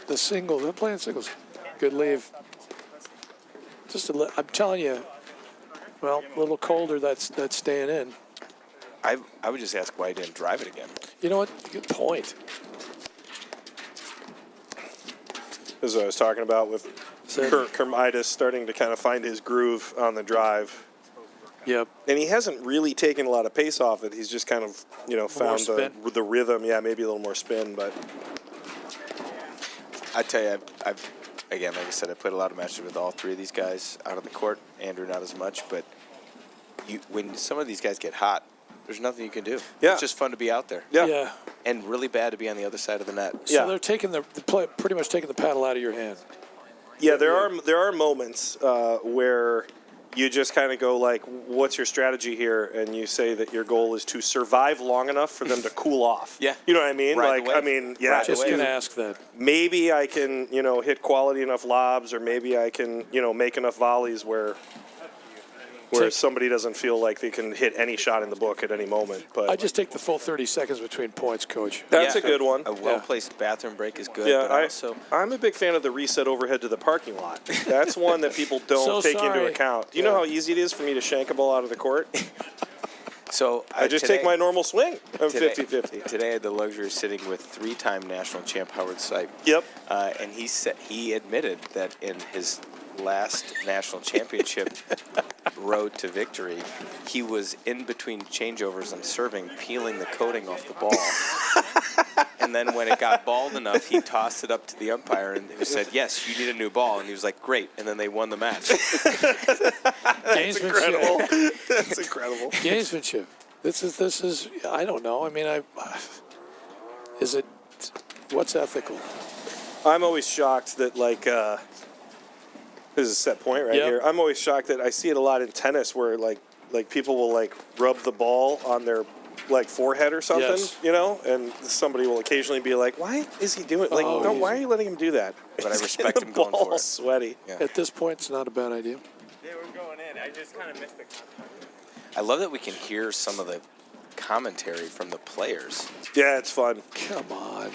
The singles. I'm playing singles. Good leave. I'm telling you. Well, a little colder. That's staying in. I would just ask why he didn't drive it again. You know what? Good point. As I was talking about with Kermitis starting to kind of find his groove on the drive. Yep. And he hasn't really taken a lot of pace off it. He's just kind of, found spin. the rhythm. Yeah, maybe a little more spin, but I tell you, I've again, like I said, I played a lot of matches with all three of these guys out on the court. Andrew, not as much, but when some of these guys get hot, there's nothing you can do. Yeah. It's just fun to be out there. Yeah. And really bad to be on the other side of the net. So they're taking pretty much taking the paddle out of your hand. Yeah, there are moments where you just kind of go like, what's your strategy here? And you say that your goal is to survive long enough for them to cool off. Yeah. You know what I mean? Ride the Like, I wave. mean, yeah. Ride the Just wave. going to ask that. Maybe I can, hit quality enough lobs, or maybe I can, make enough volleys where somebody doesn't feel like they can hit any shot in the book at any moment. But I just take the full 30 seconds between points, Coach. that's a good one. A well-placed bathroom break is good. Yeah, but also, I'm a big fan of the reset overhead to the parking lot. That's one that people don't So take into sorry. account. Do you know how easy it is for me to shank a ball out of the court? so I just take my normal swing. I'm 50-50. Today I had the luxury of sitting with three-time national champ Howard Sipe. Yep. And he admitted that in his last national championship road to victory, he was in between changeovers and serving, peeling the coating off the ball. And then when it got bald enough, he tossed it up to the umpire and he said, "Yes, you need a new ball." And he was like, "Great." And then they won the match. That's incredible. That's incredible. Gamesmanship. This is. I don't know. I mean, is it? What's ethical? I'm always shocked that, like, this is a set point right Yep. here. I'm always shocked that I see it a lot in tennis where, like people will, like, rub the ball on their, like, forehead or something, Yes. and somebody will occasionally be like, why is he doing, like, Oh, no, easy. why are you letting him do that? But I He's respect getting him the going for ball it. sweaty. Yeah. At this point, it's not a bad idea. They were going in. I just kind of missed the contact. I love that we can hear some of the commentary from the players. Yeah, it's fun. Come on.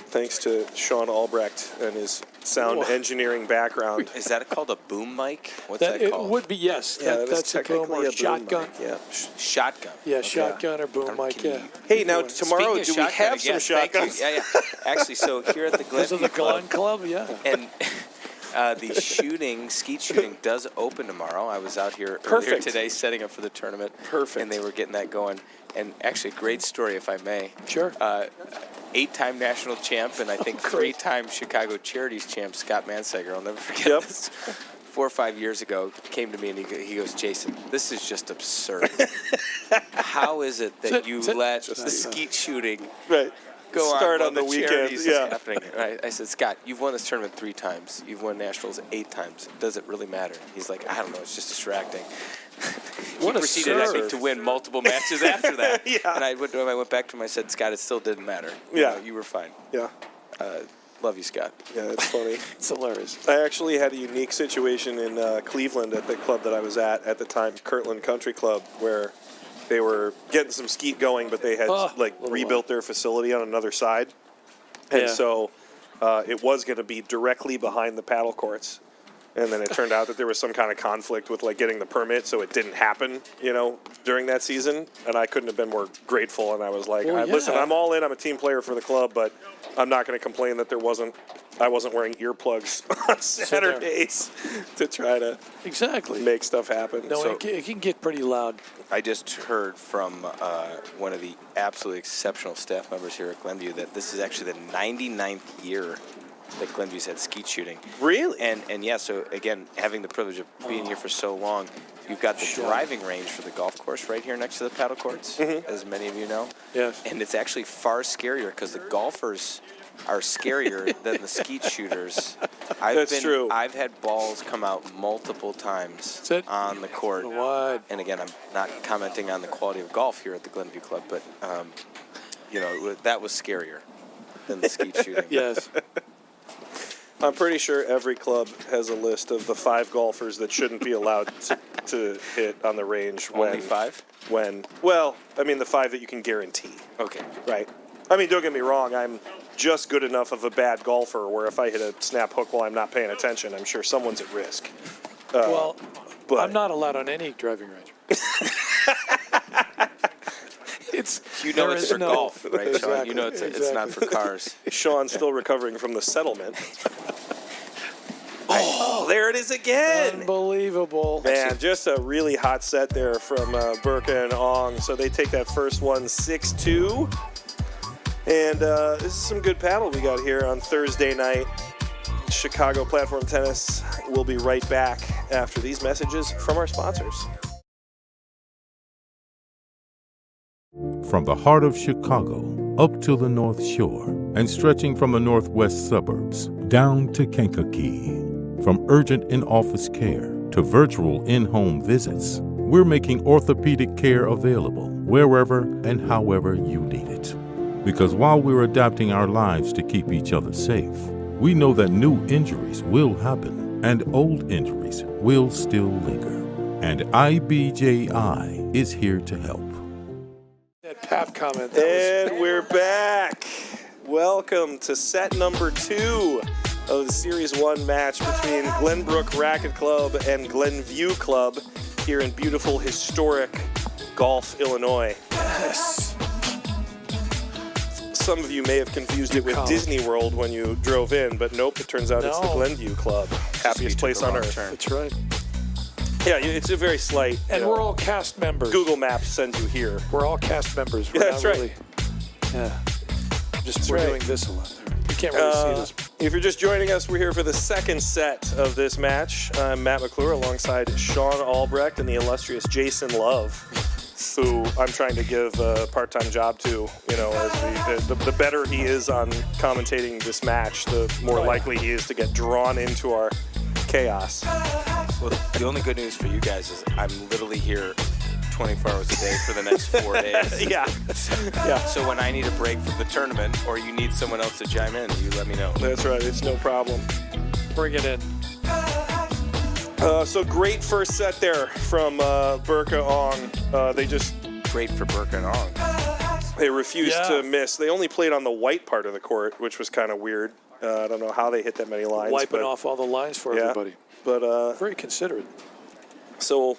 Thanks to Sean Albrecht and his sound Whoa. engineering background. Is that called a boom mic? What's that It called? would be, yes. Yeah, that is That's a boom technically or a boom shotgun. mic, yeah. Shotgun. Yeah, shotgun or boom Can mic. you- Yeah. Hey, now Either way. tomorrow, Speaking do of we have shotgun, some yeah, thank you. shotguns? Yeah. Actually, so here at the This is the Glenview Club, Glen Club, yeah. and the skeet shooting does open tomorrow. I was out here earlier Perfect. today setting up for the tournament. Perfect. And they were getting that going. And actually, great story, if I may. Sure. 8-time national champ and I think great. 3-time Chicago Charities champ Scott Mansager. I'll never forget Yep. this. 4 or 5 years ago, came to me and he goes, "Jason, this is just absurd. How is it that you let the skeet shooting Right. go Start on on the while weekend, charities yeah. is happening?" And I said, "Scott, you've won this tournament 3 times. You've won nationals 8 times. Does it really matter?" He's like, "I don't know. It's just distracting." He What a proceeded, I think, serve. to win multiple matches after that. Yeah. And I went back to him. I said, "Scott, it still didn't matter. Yeah. You were fine. Yeah. Love you, Scott." Yeah, it's funny. It's hilarious. I actually had a unique situation in Cleveland at the club that I was at the time, Kirtland Country Club, where they were getting some skeet going, but they had little rebuilt their facility on another side, and Yeah. so it was going to be directly behind the paddle courts. And then it turned out that there was some kind of conflict with like getting the permit, so it didn't happen, during that season. And I couldn't have been more grateful. And I was like, Well, listen, yeah. I'm all in. I'm a team player for the club, but I'm not going to complain that I wasn't wearing earplugs on Saturdays to try to Exactly. make stuff happen. No, So- it can get pretty loud. I just heard from one of the absolutely exceptional staff members here at Glenview that this is actually the 99th year that Glenview's had skeet shooting. Really? And yeah, so again, having the privilege of being here for so long, you've got the driving range for the golf course right here next to the paddle courts, as many of you know. Yes. And it's actually far scarier because the golfers are scarier than the skeet shooters. That's true. I've had balls come out multiple times That's it. on the court. Wide. And again, I'm not commenting on the quality of golf here at the Glenview Club, but that was scarier than the skeet shooting. Yes. I'm pretty sure every club has a list of the 5 golfers that shouldn't be allowed to hit on the range. Only 5? The 5 that you can guarantee. Okay. Right. I mean, don't get me wrong. I'm just good enough of a bad golfer where if I hit a snap hook while I'm not paying attention, I'm sure someone's at risk. Well, but I'm not allowed on any driving range. It's There is for no- golf, right, Sean? Exactly, You know it's not for cars. Sean's still recovering from the settlement. Oh, there it is again. Unbelievable. Man, just a really hot set there from Burka and Ong. So they take that first one 6-2. And this is some good paddle we got here on Thursday night. Chicago Platform Tennis. We'll be right back after these messages from our sponsors. From the heart of Chicago up to the North Shore and stretching from the northwest suburbs down to Kankakee. From urgent in-office care to virtual in-home visits, we're making orthopedic care available wherever and however you need it. Because while we're adapting our lives to keep each other safe, we know that new injuries will happen and old injuries will still linger. And IBJI is here to help. That Pap comment. And we're back. Welcome to set number 2 of the Series 1 match between Glenbrook Racket Club and Glenview Club here in beautiful, historic Gulf, Illinois. Yes. Some of you may have confused it with Disney World when you drove in, but nope, it turns out it's the Glenview Club. Happiest place on earth. That's right. Yeah, it's a very slight. And we're all cast members. Google Maps sends you here. We're all cast members. We're That's not right. Really, yeah. That's we're right. doing this a lot. You can't really see this. If you're just joining us, we're here for the second set of this match. I'm Matt McClure alongside Sean Albrecht and the illustrious Jason Love, who I'm trying to give a part-time job to. You know, as the better he is on commentating this match, the more likely he is to get drawn into our chaos. Well, the only good news for you guys is I'm literally here 24 hours a day for the next 4 days. Yeah. So when I need a break from the tournament or you need someone else to chime in, you let me know. That's right. It's no problem. Bring it in. So great first set there from Burka Ong. They just Great for Burke and Ong. They refused to miss. They only played on the white part of the court, which was kind of weird. I don't know how they hit that many lines. Wiping off all the lines for everybody. But very considerate. So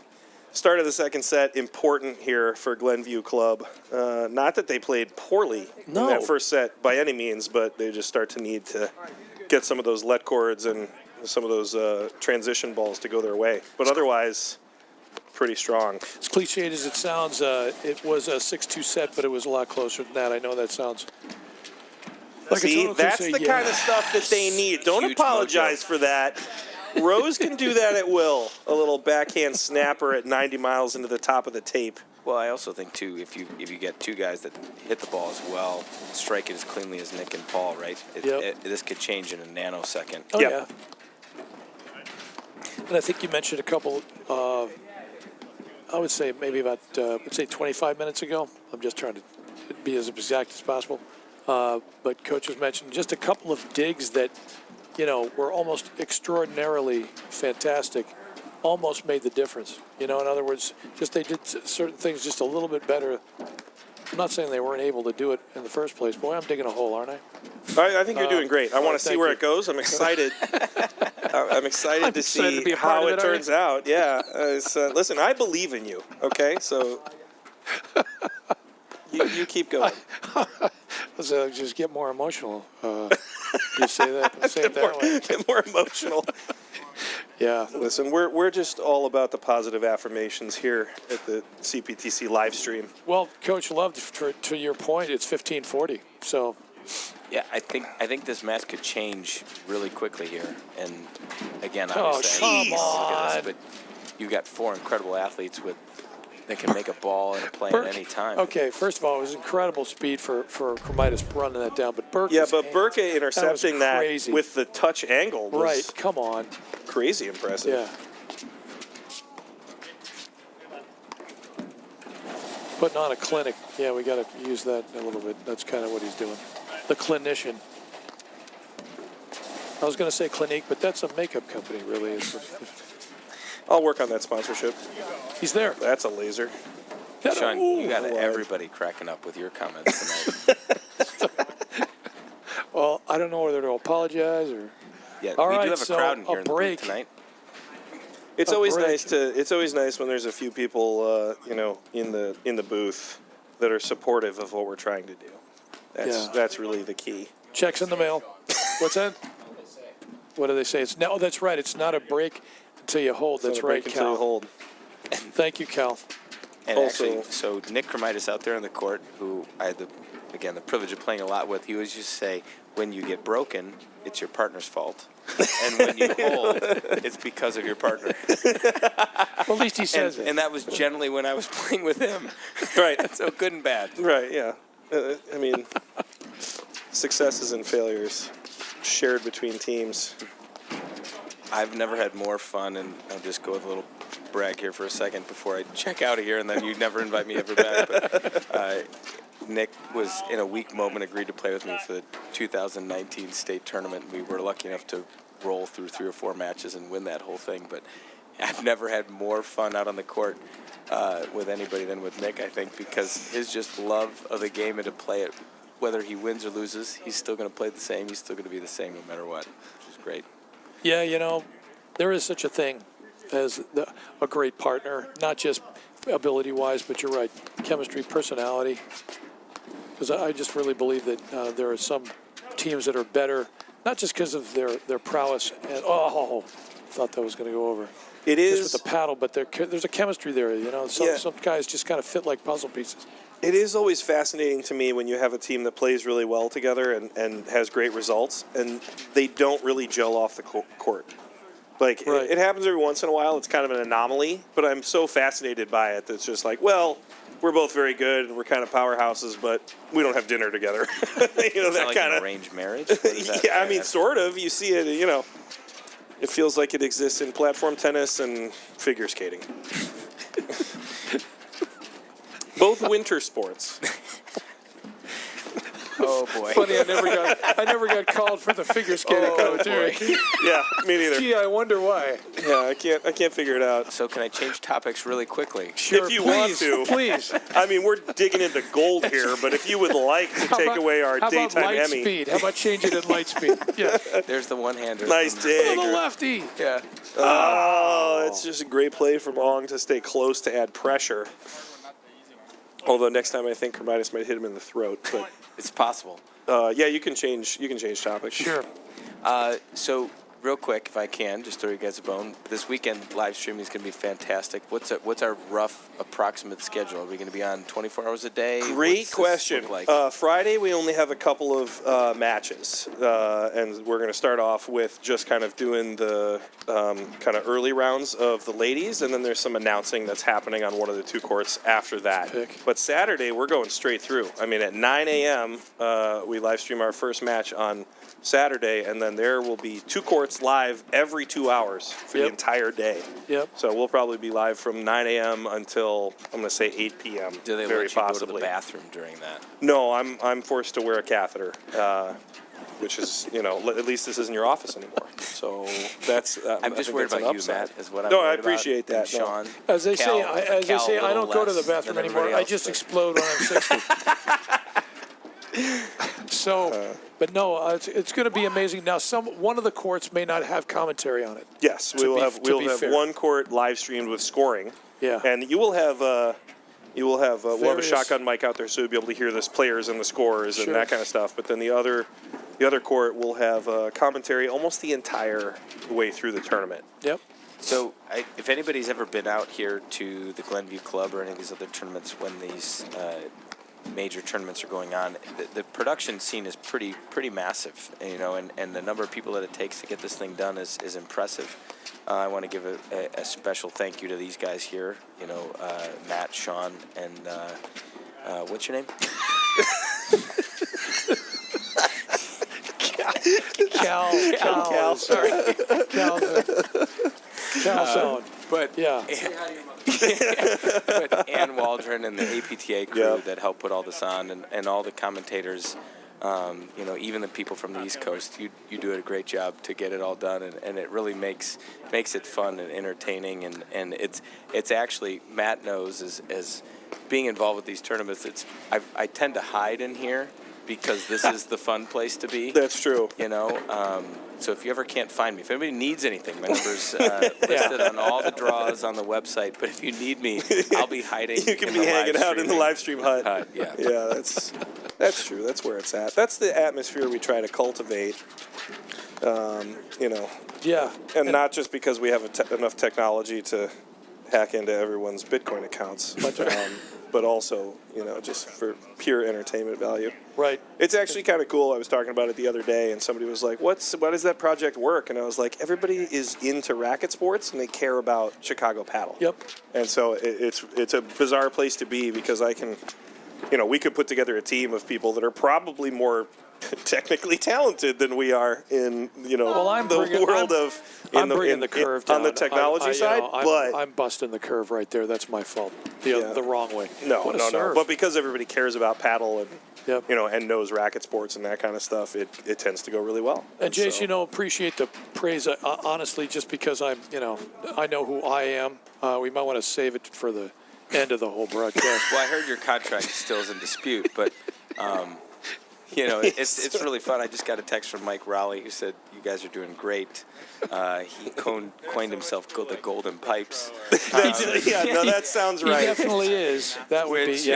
start of the second set, important here for Glenview Club. Not that they played poorly in that first set by any means, but they just start to need to get some of those let chords and some of those transition balls to go their way. But otherwise, pretty strong. As cliched as it sounds, it was a 6-2 set, but it was a lot closer than that. I know that sounds like See, a total that's cliche. the kind of stuff that they need. Don't Huge apologize for that. Rose can do that at will. A little backhand snapper at 90 miles into the top of the tape. Well, I also think too, if you get two guys that hit the ball as well, strike it as cleanly as Nick and Paul, right? This could change in a nanosecond. Oh, yeah. And I think you mentioned a couple, I would say maybe about, let's say 25 minutes ago. I'm just trying to be as exact as possible. But Coach was mentioning just a couple of digs that, were almost extraordinarily fantastic, almost made the difference. In other words, just they did certain things just a little bit better. I'm not saying they weren't able to do it in the first place. Boy, I'm digging a hole, aren't I? I think you're doing great. I want to see where it goes. I'm excited. I'm excited to see be a how part of it it, turns out. Yeah. Listen, I believe in you. Okay, so you keep going. So just get more emotional. You say that. Say it that way. Get more emotional. Yeah. Listen, we're just all about the positive affirmations here at the CPTC live stream. Well, Coach Love, to your point, it's 15-40. So. Yeah, I think this match could change really quickly here. And again, Oh, obviously, come look at on. this, but you got four incredible athletes that can make a ball and a play at any time. Okay, first of all, it was incredible speed for Cremidas running that down, but Burke. Yeah, but Burke intercepting that with the touch angle was right. Come on, crazy impressive. Yeah. Putting on a clinic. Yeah, we got to use that a little bit. That's kind of what he's doing. The clinician. I was going to say Clinique, but that's a makeup company, really. I'll work on that sponsorship. He's there. That's a laser. Sean, you got everybody cracking up with your comments tonight. Well, I don't know whether to apologize or. Yeah, All we right, do have a so crowd in here a in the break. booth tonight. It's A always break. nice to. It's always nice when there's a few people, in the booth that are supportive of what we're trying to do. That's really the key. Checks in the mail. What's that? What do they say? It's no. That's right. It's not a break until you hold. That's right, Until you Cal. hold. Thank you, Cal. And Also- actually, so Nick Cremidas out there on the court, who I had the privilege of playing a lot with, he always used to say, when you get broken, it's your partner's fault. And when you hold, it's because of your partner. Well, at least he says it. And that was generally when I was playing with him. Right. So good and bad. Right, yeah. I mean, successes and failures shared between teams. I've never had more fun, and I'll just go with a little brag here for a second before I check out of here, and then you never invite me ever back. But Nick was, in a weak moment, agreed to play with me for the 2019 state tournament. We were lucky enough to roll through 3 or 4 matches and win that whole thing. But I've never had more fun out on the court with anybody than with Nick, I think, because his just love of the game and to play it, whether he wins or loses, he's still going to play the same. He's still going to be the same no matter what, which is great. Yeah, you know, there is such a thing as a great partner, not just ability-wise, but you're right, chemistry, personality. Because I just really believe that there are some teams that are better, not just because of their prowess. And thought that was going to go over. It is just with the paddle, but there's a chemistry there. You know, some guys just kind of fit like puzzle pieces. It is always fascinating to me when you have a team that plays really well together and has great results, and they don't really gel off the court. Like, right. It happens every once in a while. It's kind of an anomaly, but I'm so fascinated by it that it's just like, well, we're both very good and we're kind of powerhouses, but we don't have dinner together. You know, that like kind an of arranged marriage. What is that? Yeah, I mean, sort of. You see it. You know, it feels like it exists in platform tennis and figure skating. Both winter sports. Oh boy. Funny, I never got called for the figure skating commentary. Yeah, me neither. Gee, I wonder why. Yeah, I can't figure it out. So can I change topics really quickly? Sure, If you please, want to. please. I mean, we're digging into gold here, but if you would like to take away our how about daytime light Emmy. speed? How about changing it light speed? Yeah. There's the one-hander. Nice from- dig. The lefty. Yeah. Oh, it's just a great play from Ong to stay close to add pressure. Although next time I think Hermitis might hit him in the throat. But It's possible. yeah, you can change topics. Sure. So real quick, if I can, just throw you guys a bone. This weekend, live streaming is going to be fantastic. What's our rough approximate schedule? Are we going to be on 24 hours a day? Great What's this question. look like? Friday, we only have a couple of matches, and we're going to start off with just kind of doing the kind of early rounds of the ladies, and then there's some announcing that's happening on one of the 2 courts after that. Pick. But Saturday, we're going straight through. I mean, at 9 a.m., we live stream our first match on Saturday, and then there will be 2 courts live every 2 hours for the Yep. entire day. Yep. So we'll probably be live from 9 a.m. until, I'm going to say 8 p.m. Do they very let you possibly. go to the bathroom during that? No, I'm forced to wear a catheter, which is, you know, at least this isn't your office anymore. So that's. I'm just worried about you, Matt. Is what I'm No, I worried about. appreciate that, And no. Sean. As they say, Cal I a don't little go to the less bathroom than anymore. everybody I else, just but- explode when I'm 60. So, but no, it's going to be amazing. Now, one of the courts may not have commentary on it. Yes, To we'll be have fair. one court live streamed with scoring. Yeah. And we'll have we'll have a Various- shotgun mic out there, so you'll be able to hear the players and the scores Sure. and that kind of stuff. But then the other court will have commentary almost the entire way through the tournament. Yep. So, if anybody's ever been out here to the Glenview Club or any of these other tournaments when these major tournaments are going on, the production scene is pretty massive, you know, and the number of people that it takes to get this thing done is impressive. I want to give a special thank you to these guys here, you know, Matt, Sean, and what's your name? Cal. Sorry. Cal. But Yeah. but Ann Waldron and the APTA crew Yeah. that helped put all this on, and all the commentators, you know, even the people from the East Coast, you do a great job to get it all done, and it really makes it fun and entertaining, and it's actually, Matt knows, as being involved with these tournaments, I tend to hide in here because this is the fun place to be. That's true. You know, so if you ever can't find me, if anybody needs anything, my number's listed on all the draws on the website. But if you need me, I'll be hiding. You can in be the hanging out in the live stream hut. Yeah. Yeah, that's true. That's where it's at. That's the atmosphere we try to cultivate. You know, Yeah. and not just because we have enough technology to hack into everyone's Bitcoin accounts, but but also, just for pure entertainment value. Right. It's actually kind of cool. I was talking about it the other day, and somebody was like, why does that project work? And I was like, everybody is into racket sports, and they care about Chicago paddle. Yep. And so it's a bizarre place to be because I can, we could put together a team of people that are probably more technically talented than we are in, I'm the world I'm bringing the curve down. on the technology side. I'm busting the curve right there. That's my fault. The wrong way. No. Serve. But because everybody cares about paddle and Yep. and knows racket sports and that kind of stuff, it tends to go really well. And Jace, appreciate the praise. Honestly, just because I know who I am. We might want to save it for the end of the whole broadcast. Well, I heard your contract still is in dispute, but it's really fun. I just got a text from Mike Rowley who said you guys are doing great. He coined himself the Golden Pipes. That sounds right. He definitely is. That would be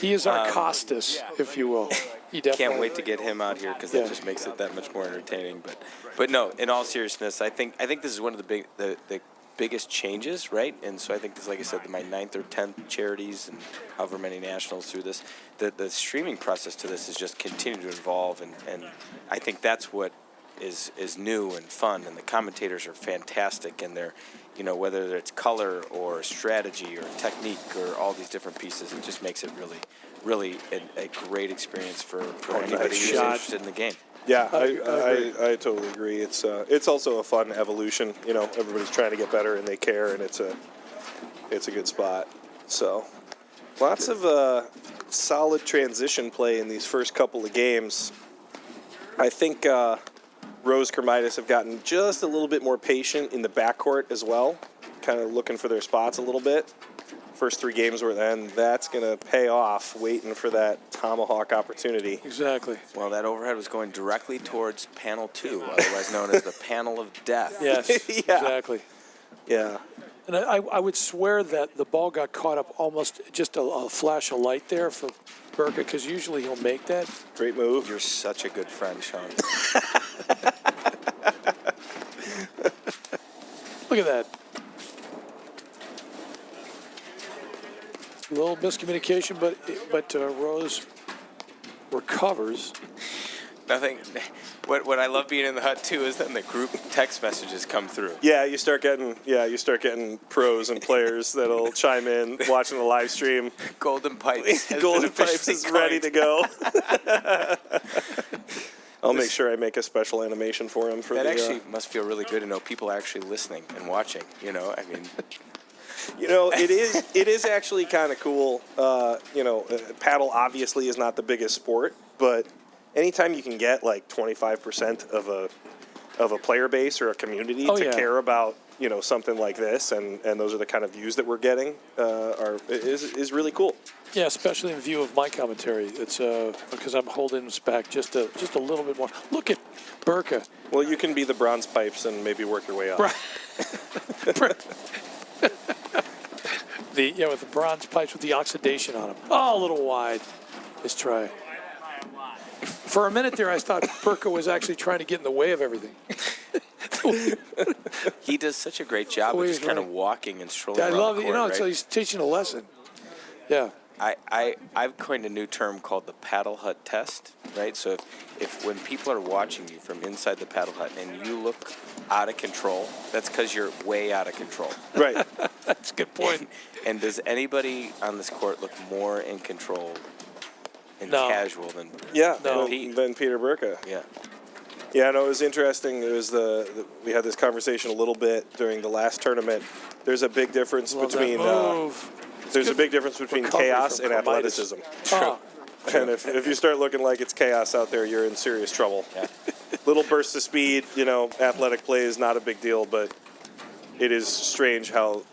He is our Costas, if you will. He definitely. Can't wait to get him out here because that just makes it that much more entertaining. But no, in all seriousness, I think this is one of the biggest changes, right? And so I think this, like I said, my 9th or 10th charities and however many nationals through this, the streaming process to this is just continue to evolve, and I think that's what is new and fun, and the commentators are fantastic, and they're, whether it's color or strategy or technique or all these different pieces, it just makes it really a great experience for anybody who's interested in the game. Yeah, I totally agree. It's also a fun evolution. Everybody's trying to get better and they care, and it's a good spot. So, lots of solid transition play in these first couple of games. I think Rose Kermidas have gotten just a little bit more patient in the backcourt as well, kind of looking for their spots a little bit. First 3 games were then. That's going to pay off, waiting for that tomahawk opportunity. Exactly. Well, that overhead was going directly towards panel 2, otherwise known as the panel of death. Yes, exactly. Yeah. And I would swear that the ball got caught up almost just a flash of light there for Burka, because usually he'll make that. Great move. You're such a good friend, Sean. Look at that. A little miscommunication, but Rose recovers. Nothing. What I love being in the hut too is then the group text messages come through. Yeah, you start getting pros and players that'll chime in watching the live stream. Golden Pipes. Golden Pipes is ready to go. I'll make sure I make a special animation for him. That actually must feel really good to know people are actually listening and watching. I mean. It is actually kind of cool. Paddle obviously is not the biggest sport, but anytime you can get like 25% of a player base or a community care about something like this, and those are the kind of views that we're getting, is really cool. Yeah, especially in view of my commentary. It's because I'm holding this back just a little bit more. Look at Burka. Well, you can be the bronze pipes and maybe work your way up. With the bronze pipes with the oxidation on them. Oh, a little wide. Let's try. For a minute there, I thought Burka was actually trying to get in the way of everything. He does such a great job of just kind of walking and strolling around I love the it. court, right? So he's teaching a lesson. Yeah. I've coined a new term called the paddle hut test, right? So if when people are watching you from inside the paddle hut and you look out of control, that's because you're way out of control. Right. That's a good point. And does anybody on this court look more in control and casual than Pete? Than Peter Burka? Yeah. Yeah, no, it was interesting. It was we had this conversation a little bit during the last tournament. There's a big difference between chaos and athleticism. And if you start looking like it's chaos out there, you're in serious trouble. Yeah. Little bursts of speed, athletic play is not a big deal, but it is strange how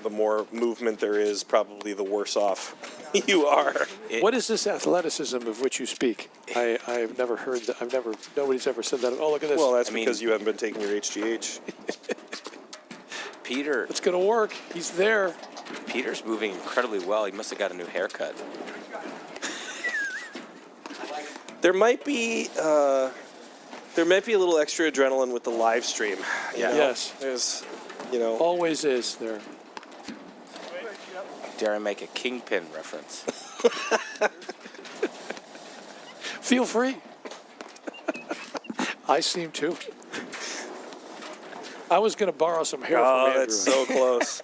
the more movement there is, probably the worse off you are. What is this athleticism of which you speak? I've never heard that. Nobody's ever said that. Oh, look at this. Well, that's because you haven't been taking your HGH. Peter. It's going to work. He's there. Peter's moving incredibly well. He must have got a new haircut. There might be a little extra adrenaline with the live stream. Yes. There's, Always is there. Dare I make a kingpin reference? Feel free. I seem to. I was going to borrow some hair from Andrew. Oh, that's so close.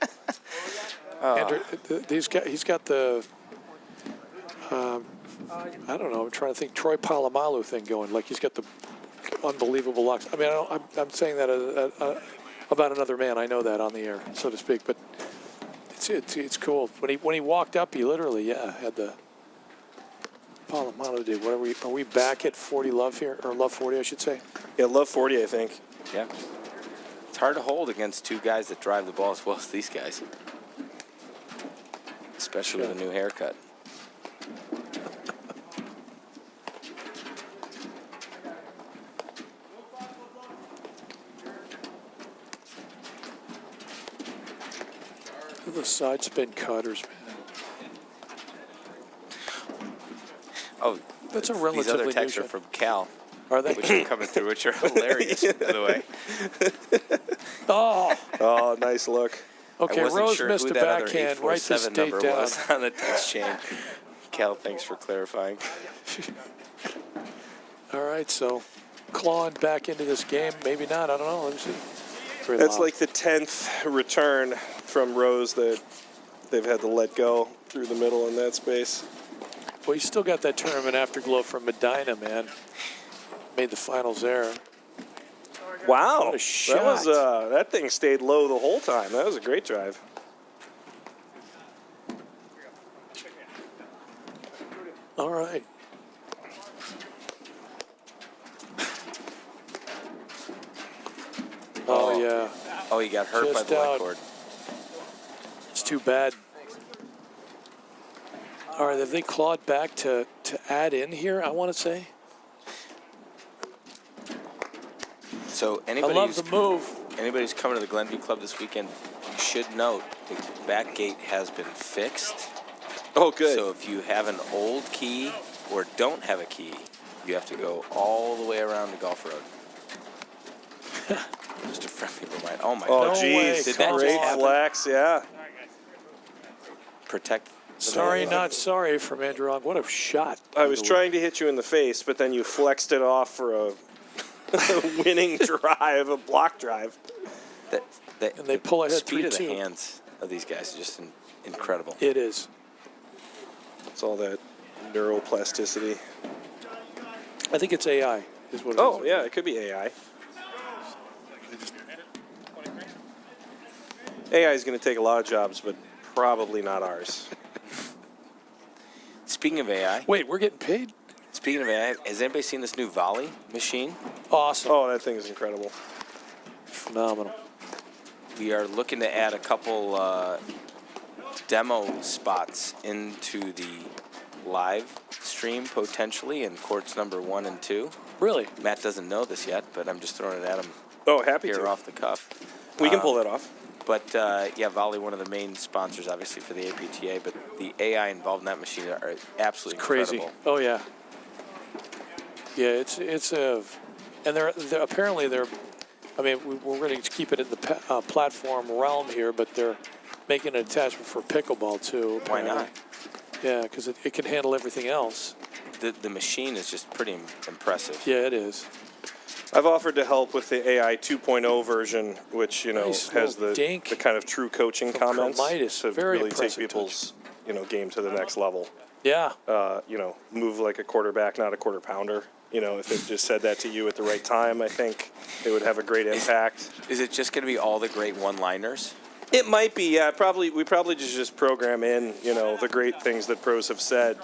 Andrew, he's got the, I don't know, I'm trying to think, Troy Polamalu thing going. Like he's got the unbelievable locks. I mean, I'm saying that about another man. I know that on the air, so to speak. But it's cool. When he walked up, he literally, had the Polamalu did. Are we back at 40 love here, or love 40, I should say? Yeah, love 40, I think. Yeah. It's hard to hold against two guys that drive the ball as well as these guys. Especially with a new haircut. The side spin cutters, man. Oh, That's a these relatively other new texts are shot. from Cal, Are they? which are coming through, which are hilarious, by the way. Oh, Oh, nice look. okay. I wasn't Rose sure missed who a that other backhand. Write this 847 date number down. was on the text chain. Cal, thanks for clarifying. All right, so clawing back into this game. Maybe not. I don't know. Let me see. Very That's loud. like the 10th return from Rose that they've had to let go through the middle in that space. Well, you still got that tournament afterglow from Medina, man. Made the finals there. Wow. What a shot. That was that thing stayed low the whole time. That was a great drive. All right. Oh, yeah. Oh, he got hurt Just by the leg out. cord. It's too bad. All right, have they clawed back to add in here, I want to say? So I anybody love who's, the move. anybody who's coming to the Glenview Club this weekend should note the back gate has been fixed. Oh, good. So if you have an old key or don't have a key, you have to go all the way around the golf road. Just a friendly reminder. Oh, my Oh, God. geez. Did that Come Great just happen? flex, yeah. Protect. the Sorry, man. not sorry from Andrew Long. What a shot. I was trying to hit you in the face, but then you flexed it off for a winning drive, a block drive. And they pull ahead speed of the 3-2. hands of these guys is just incredible. It is. It's all that neuroplasticity. I think it's AI, is what it is. Oh, yeah, it could be AI. AI is going to take a lot of jobs, but probably not ours. Speaking of AI, Wait, we're getting paid? speaking of AI, has anybody seen this new volley machine? Awesome. Oh, that thing is incredible. Phenomenal. We are looking to add a couple demo spots into the live stream potentially in courts number 1 and 2. Really? Matt doesn't know this yet, but I'm just throwing it at him Oh, happy here to. off the cuff. We can pull that off. But yeah, Volley, one of the main sponsors, obviously, for the APTA. But the AI involved in that machine are absolutely Crazy. incredible. Oh, yeah. Yeah, it's a, and they're apparently they're, I mean, we're going to keep it in the platform realm here, but they're making an attachment for pickleball too. Why Apparently. not? Yeah, because it can handle everything else. The machine is just pretty impressive. Yeah, it is. I've offered to help with the AI 2.0 version, which, you know, Nice has little the dink kind of true coaching from comments Chromitis. to Very really take impressive people's, you know, game to the next level. Yeah. You know, move like a quarterback, not a quarter pounder. You know, if it just said that to you at the right time, I think it would have a great impact. Is it just going to be all the great one-liners? It might be, yeah. We probably just program in, you know, the great things that pros have said.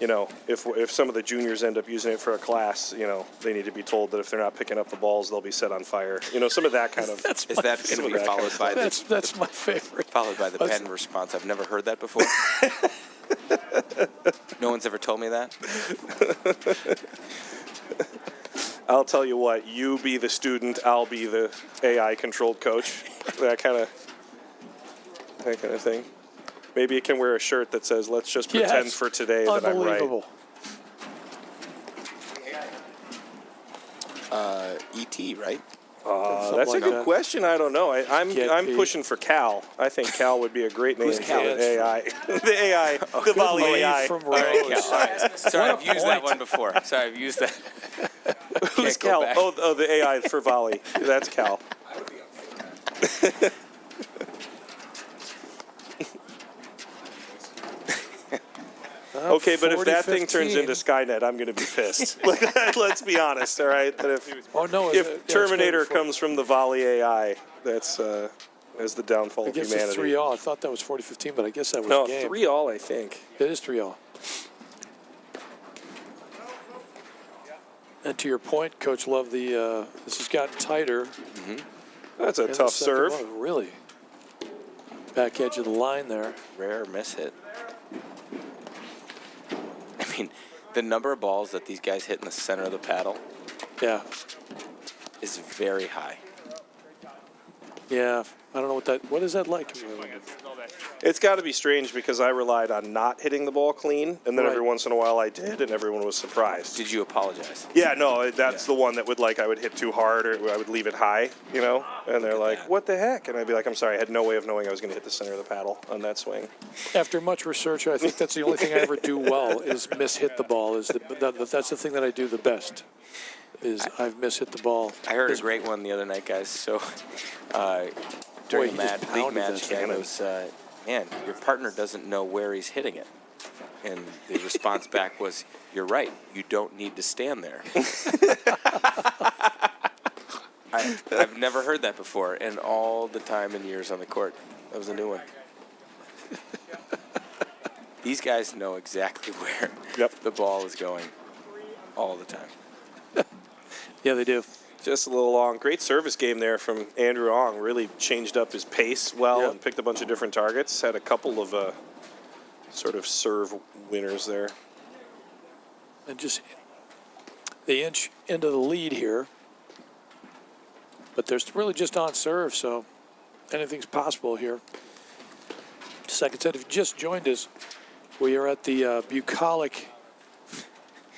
You know, if some of the juniors end up using it for a class, you know, they need to be told that if they're not picking up the balls, they'll be set on fire. You know, some of that kind of. That's Is my that going to be followed by That's my favorite. followed by the What's- patent response? I've never heard that before. No one's ever told me that. I'll tell you what. You be the student. I'll be the AI-controlled coach. That kind of thing. Maybe it can wear a shirt that says, "Let's just pretend Yes. for today that I'm right." Unbelievable. ET, right? That's like a good that. question. I don't know. I'm Get pushing for Cal. I think Cal would be a great name Who's for Cal? the AI. The AI, the Good volley lead AI. from All right, Rose. Cal. All right. Sorry, What I've a used that point. one before. Sorry, I've used that. Who's Can't go Cal? back. Oh, the AI for volley. That's Cal. Okay, but if that thing turns 40-15. into Skynet, I'm going to be pissed. Let's be honest, all right? That no, if Terminator comes from the volley AI, that's the downfall I of guess it's humanity. 3-all. I thought that was 40-15, but I guess that was No, game. 3-all, I think. It is 3-all. And to your point, Coach, love the this has gotten tighter. That's a in the tough second serve. ball, really. Back edge of the line there. Rare miss hit. I mean, the number of balls that these guys hit in the center of the paddle Yeah. is very high. Yeah. I don't know what is that like? It's got to be strange because I relied on not hitting the ball clean, and then Right. every once in a while I did, and everyone was surprised. Did you apologize? Yeah, no, that's the one that I would hit too hard or I would leave it high, you know? And they're at like, that. what the heck? And I'd be like, I'm sorry, I had no way of knowing I was going to hit the center of the paddle on that swing. After much research, I think that's the only thing I ever do well is miss-hit the ball. That's the thing that I do the best. I've miss-hit the ball. I heard a great one the other night, guys. So during Boy, a he just league pounded match, that guy thing. goes, man, your partner doesn't know where he's hitting it. And the response back was, you're right, you don't need to stand there. I've never heard that before in all the time and years on the court. That was a new one. These guys know exactly where the ball is going all the time. Yeah, they do. Just a little long. Great service game there from Andrew Ong. Really changed up his pace well and picked a bunch of different targets. Had a couple of sort of serve winners there. And just the inch into the lead here. But they're really just on serve, so anything's possible here. Second set, if you just joined us, we are at the bucolic.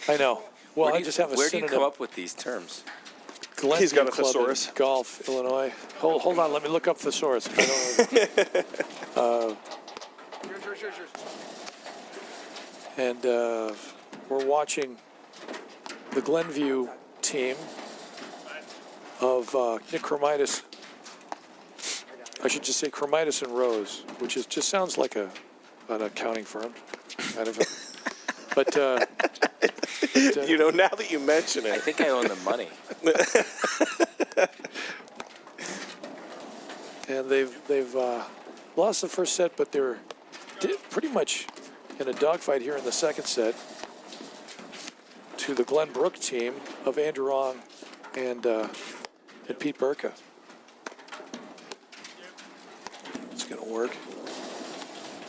I know. Well, I just have a Where do you synonym. come up with these terms? Glenview He's got a Club in thesaurus. Gulf, Illinois. Hold on, let me look up thesaurus. I don't know. And we're watching the Glenview team of Nick Chromitis. I should just say Chromitis and Rose, which just sounds like an accounting firm, kind of. But You know, now that you mention I it, think I own the money. and they've lost the first set, but they're pretty much in a dogfight here in the second set to the Glenbrook team of Andrew Ong and Pete Burka. It's gonna work.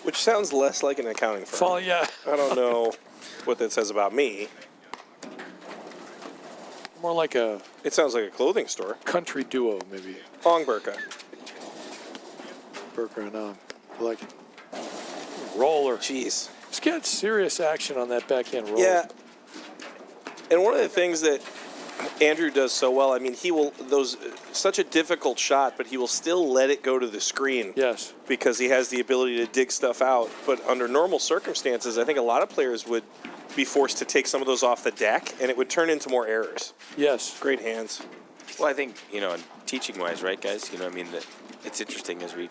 which sounds less like an accounting firm. Yeah, I don't know what that says about me. more like a It sounds like a clothing store. country duo, maybe. Ong Burka. Burka and Ong. I like it. Roller. Jeez. Let's get serious action on that backhand roller. Yeah. And one of the things that Andrew does so well, I mean, he will, such a difficult shot, but he will still let it go to the screen. Yes. Because he has the ability to dig stuff out. But under normal circumstances, I think a lot of players would be forced to take some of those off the deck, and it would turn into more errors. Yes. Great hands. Well, I think, teaching-wise, right, guys? that it's interesting as we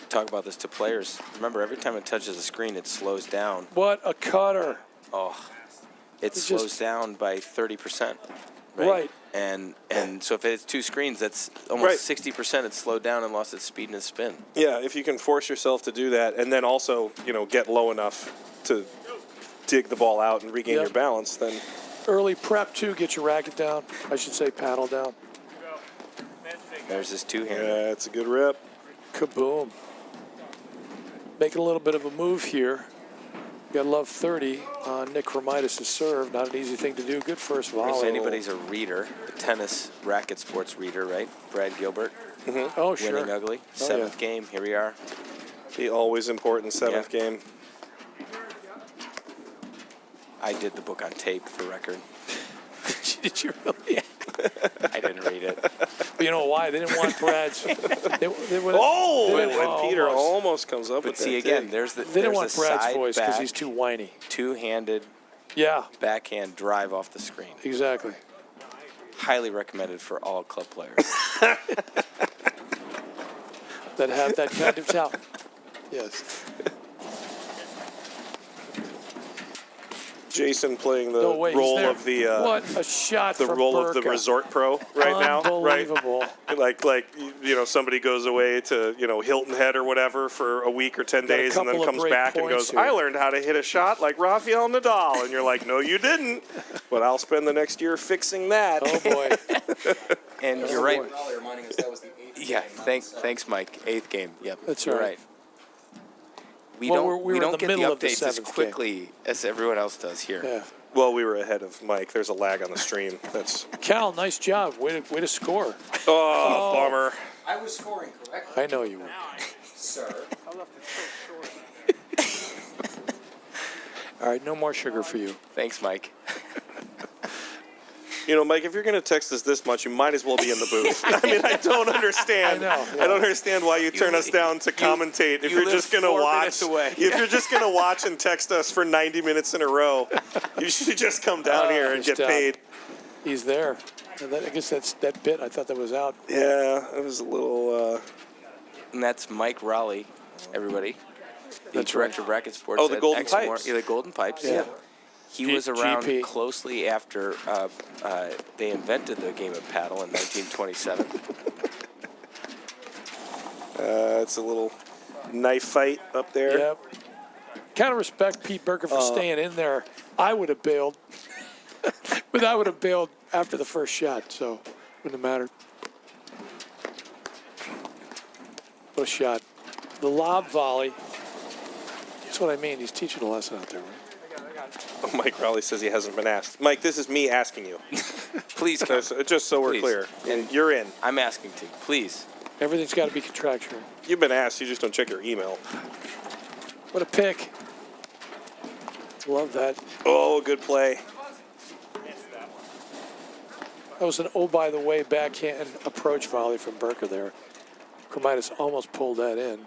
talk about this to players. Remember, every time it touches the screen, it slows down. What a cutter. Oh, it just- slows down by 30%. Right. And so if it's two screens, that's almost 60%. It's slowed down and lost its speed and its spin. Yeah, if you can force yourself to do that, and then also, get low enough to dig the ball out and regain Yep. your balance, then Early prep, too. Get your racket down. I should say paddle down. There's this two-hand. yeah, it's a good rip. Kaboom. Making a little bit of a move here. Got love 30 on Nick Chromitis' serve. Not an easy thing to do. Good first If volley. anybody's a reader, the tennis racket sports reader, right? Brad Gilbert, Oh, sure. winning ugly. Oh, Seventh yeah. game, here we are. The always important seventh game. I did the book on tape for record. Did you really? I didn't read it. But you know why? They didn't want Brad's. They And Peter almost comes up with But see, that again, dig. there's They didn't want Brad's side voice because back, he's too whiny. two-handed Yeah, backhand drive off the screen. exactly. Highly recommended for all club players. That have that kind of talent. Yes. Jason playing the No way. he's role there. of the What a shot the from role of the Burka. resort pro right now, right? Unbelievable. Like somebody goes away to Hilton Head or whatever for a week or 10 Got a days, and then couple of comes break back and points goes, "I here. learned how to hit a shot like Rafael Nadal," and you're like, "No, you didn't." But I'll spend the next year fixing that. Oh boy. And you're right. Raleigh reminding us that was the 8th Yeah, game, thanks, Mike. 8th game. Yep, That's you're right. right. We Well, don't we were in the get middle the of the updates as 7th game. quickly as everyone else does here. Yeah. Well, we were ahead of Mike. There's a lag on the stream. That's Cal, nice job. Way to score. bummer. I was scoring correctly, I know you were. sir. All right, no more sugar for you. Thanks, Mike. Mike, if you're going to text us this much, you might as well be in the booth. I mean, I don't understand. I know, yeah. I don't understand why you turn us down to commentate if you you're live just going to 4 watch. minutes away. If you're just going to watch and text us for 90 minutes in a row, you should just come down here and just, get paid. He's there. I guess that's that bit. I thought that was out. Yeah, it was a little. And that's Mike Raleigh, everybody. The That's director of Racket Sports. Oh, the at Golden Exmoor. Pipes. Yeah, the Golden Pipes. Yeah. He was around GP. closely after they invented the game of paddle in 1927. It's a little knife fight up there. Yep. Kind of respect Pete Burka for staying in there. I would have bailed. But I would have bailed after the first shot, so wouldn't have mattered. What a shot. The lob volley. That's what I mean. He's teaching a lesson out there, right? Mike Rowley says he hasn't been asked. Mike, this is me asking you. Please come. Just so we're Please. clear. And you're in. I'm asking to. Please. Everything's got to be contractual. You've been asked. You just don't check your email. What a pick. Love that. Oh, good play. That was an by the way backhand approach volley from Burka there. Cremidas almost pulled that in.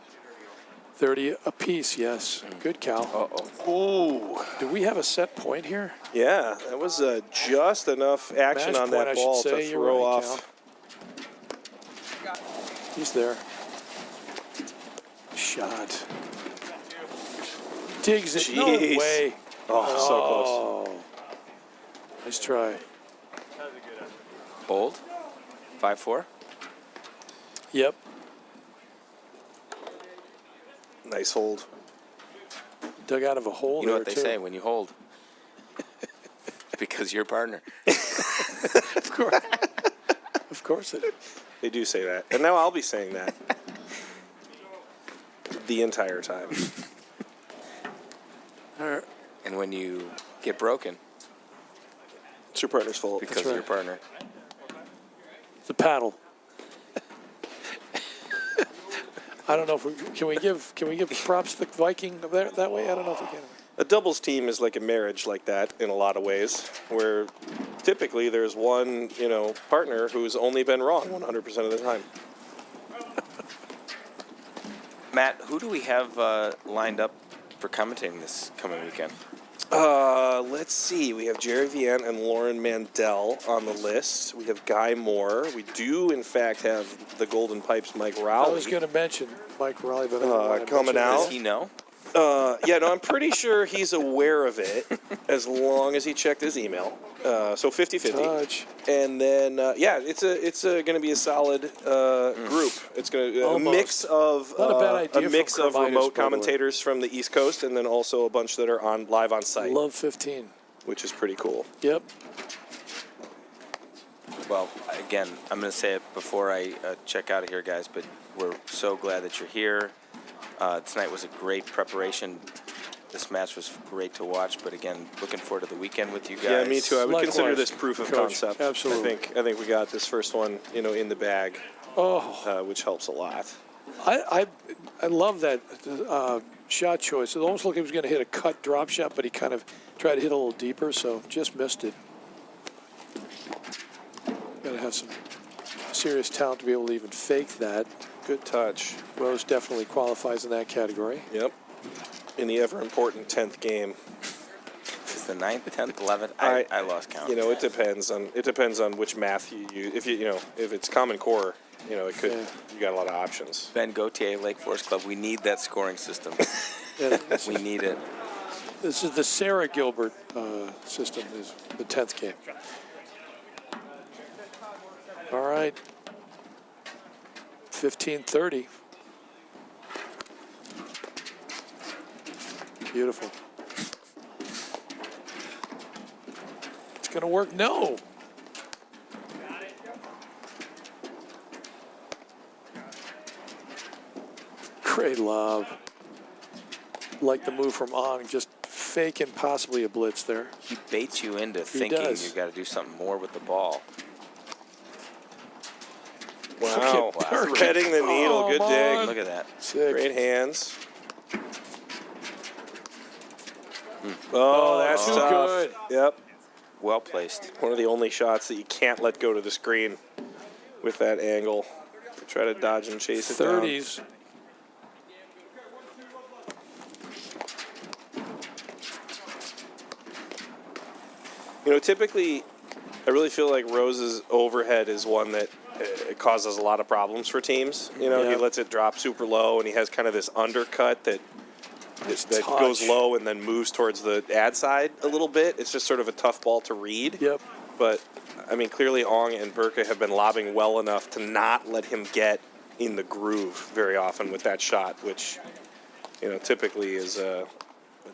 30 apiece, yes. Good, Cal. Ooh. Do we have a set point here? Yeah, that was just enough action Match on point, that I ball should say. to You're throw right, off. Cal. He's there. Shot. Digs it. No Jeez. way. Oh, so close. Nice try. Hold. 5-4. Yep. Nice hold. Dug out of a hole. You know there, what they too. say when you hold. Because you're partner. Of course. Of course it is. They do say that. And now I'll be saying that. The entire time. All right. And when you get broken It's your partner's fault. because That's of your right. partner. The paddle. I don't know if can we give props to the Viking that way? I don't know if we can. A doubles team is like a marriage like that in a lot of ways, where typically there's one, partner who's only been wrong 100% of the time. Matt, who do we have lined up for commentating this coming weekend? Let's see. We have Jerry Vian and Lauren Mandel on the list. We have Guy Moore. We do, in fact, have the Golden Pipes Mike I Rowley. was going to mention Mike Raleigh, but I don't want to coming mention out. Does he know? I'm pretty sure he's aware of it as long as he checked his email. So 50-50. Touch. And then, it's going to be a solid group. It's going to a Almost. mix of Not a bad idea mix from of Cremidas, remote by the way. commentators from the East Coast, and then also a bunch that are live on site, Love 15. which is pretty cool. Yep. Well, again, I'm going to say it before I check out of here, guys, but we're so glad that you're here. Tonight was a great preparation. This match was great to watch, but again, looking forward to the weekend with you guys. Yeah, me too. I would Likewise, consider this proof of Coach. concept. Absolutely. I think we got this first one, in the bag, which helps a lot. I love that shot choice. It almost looked like he was going to hit a cut drop shot, but he kind of tried to hit a little deeper, so just missed it. have some serious talent to be able to even fake that. Good touch. Rose definitely qualifies in that category. Yep. In the ever-important 10th game. It's the 9th, 10th, 11th. I lost count. You know, it depends on which math you use. If it's Common Core, it could. Yeah. You got a lot of options. Ben Gauthier, Lake Forest Club. We need that scoring system. Yeah, We need it. this is the Sarah Gilbert system, is the 10th game. All right. 15:30. Beautiful. It's going to work. No. Great lob. Like the move from Ong, just faking possibly a blitz there. He baits you into thinking does. you've got to do something more with the ball. Wow. Look at Burke. Threading the needle. Oh, Good come dig. on. Look at that. Sick. Great hands. Oh, that's too tough. good. Yep. Well placed. One of the only shots that you can't let go to the screen with that angle. Try to dodge and chase it down. 30s. Typically, I really feel like Rose's overhead is one that it causes a lot of problems for teams. He Yeah. lets it drop super low, and he has kind of this undercut that Touch. goes low and then moves towards the ad side a little bit. It's just sort of a tough ball to read. Yep. But, clearly Ong and Burka have been lobbing well enough to not let him get in the groove very often with that shot, which, typically is a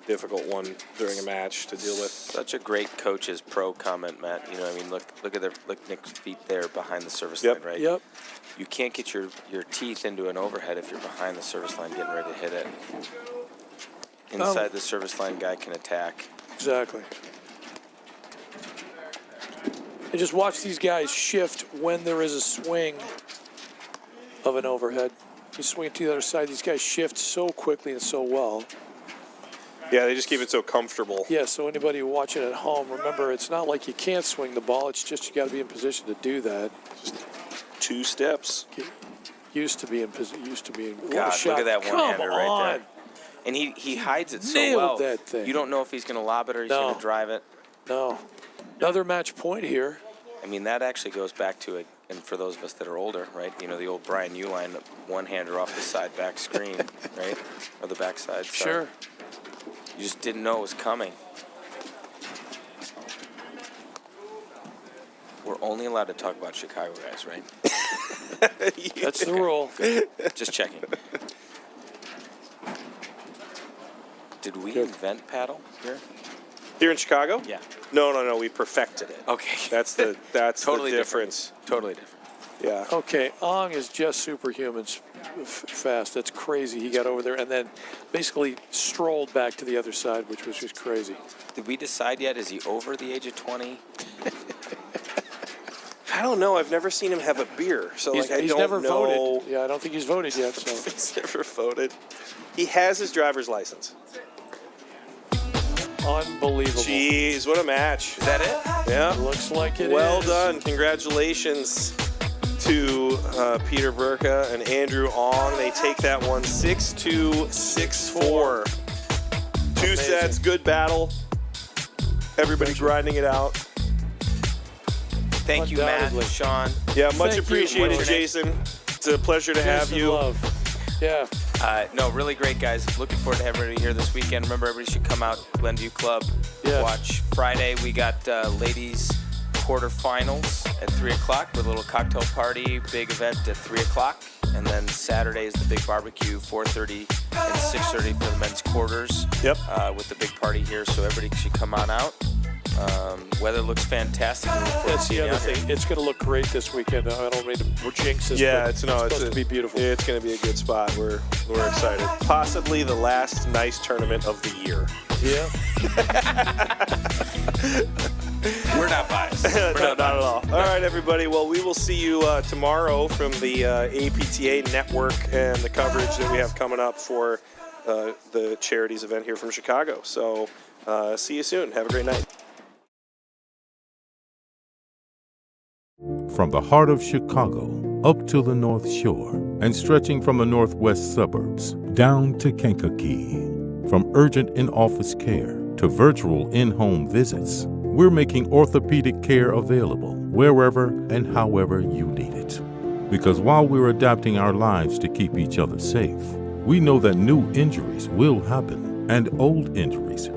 difficult one during a match to deal with. Such a great coach's pro comment, Matt. Look at Nick's feet there behind the service Yep. line, right? Yep. You can't get your teeth into an overhead if you're behind the service line getting ready to hit it. Inside the service line guy can attack. Exactly. And just watch these guys shift when there is a swing of an overhead. You swing it to the other side. These guys shift so quickly and so well. Yeah, they just keep it so comfortable. Yeah, so anybody watching at home, remember, it's not like you can't swing the ball. It's just you got to be in position to do that. Just 2 steps. Used to be in position. Used to be in. What a God, shot. look at that Come one-hander right on. there. And he hides it so Nailed well. that thing. You don't know if he's going to lob it or he's No. going to drive it. No. Another match point here. That actually goes back to it. And for those of us that are older, right? The old Brian Uline one-hander off the side back screen, right? Or the backside. Sure. You just didn't know it was coming. We're only allowed to talk about Chicago guys, right? That's the rule. Just checking. Did we invent paddle here? Here in Chicago? Yeah. No, we perfected it. Okay. That's Totally the difference. Totally different. Yeah. Okay, Ong is just superhuman fast. That's crazy. He got over there and then basically strolled back to the other side, which was just crazy. Did we decide yet? Is he over the age of 20? I don't know. I've never seen him have a beer, so He's I don't never know. voted. Yeah, I don't think he's voted yet. So He's never voted. He has his driver's license. unbelievable. Jeez, what a match. Is that it? Yeah. Looks like it Well is. done. Congratulations to Peter Burka and Andrew Ong. They take that one 6-2, 6-4. Two Amazing. sets, good battle. Everybody grinding it out. Thank you, Matt, Undoubtedly. Sean. Yeah, much Thank you. appreciated, What's your name? Jason. It's a pleasure to have Peace and you. love. Yeah. No, really great, guys. Looking forward to having everybody here this weekend. Remember, everybody should come out to Glenview Club. Yeah. Watch Friday. We got ladies quarterfinals at 3 o'clock with a little cocktail party, big event at 3 o'clock. And then Saturday is the big barbecue, 4:30 and 6:30 for the men's quarters. Yep. With the big party here, so everybody should come on out. Weather looks fantastic. We look forward to That's the seeing you other out here. thing. It's going to look great this weekend. I don't mean to jinx this. Yeah, but it's supposed to be beautiful. It's going to be a good spot. We're excited. Possibly the last nice tournament of the year. Yeah. We're not biased. We're Not at all. All right, everybody. Well, we will see you tomorrow from the APTA network and the coverage that we have coming up for the charities event here from Chicago. So see you soon. Have a great night. From the heart of Chicago up to the North Shore and stretching from the northwest suburbs down to Kankakee. From urgent in-office care to virtual in-home visits, we're making orthopedic care available wherever and however you need it. Because while we're adapting our lives to keep each other safe, we know that new injuries will happen and old injuries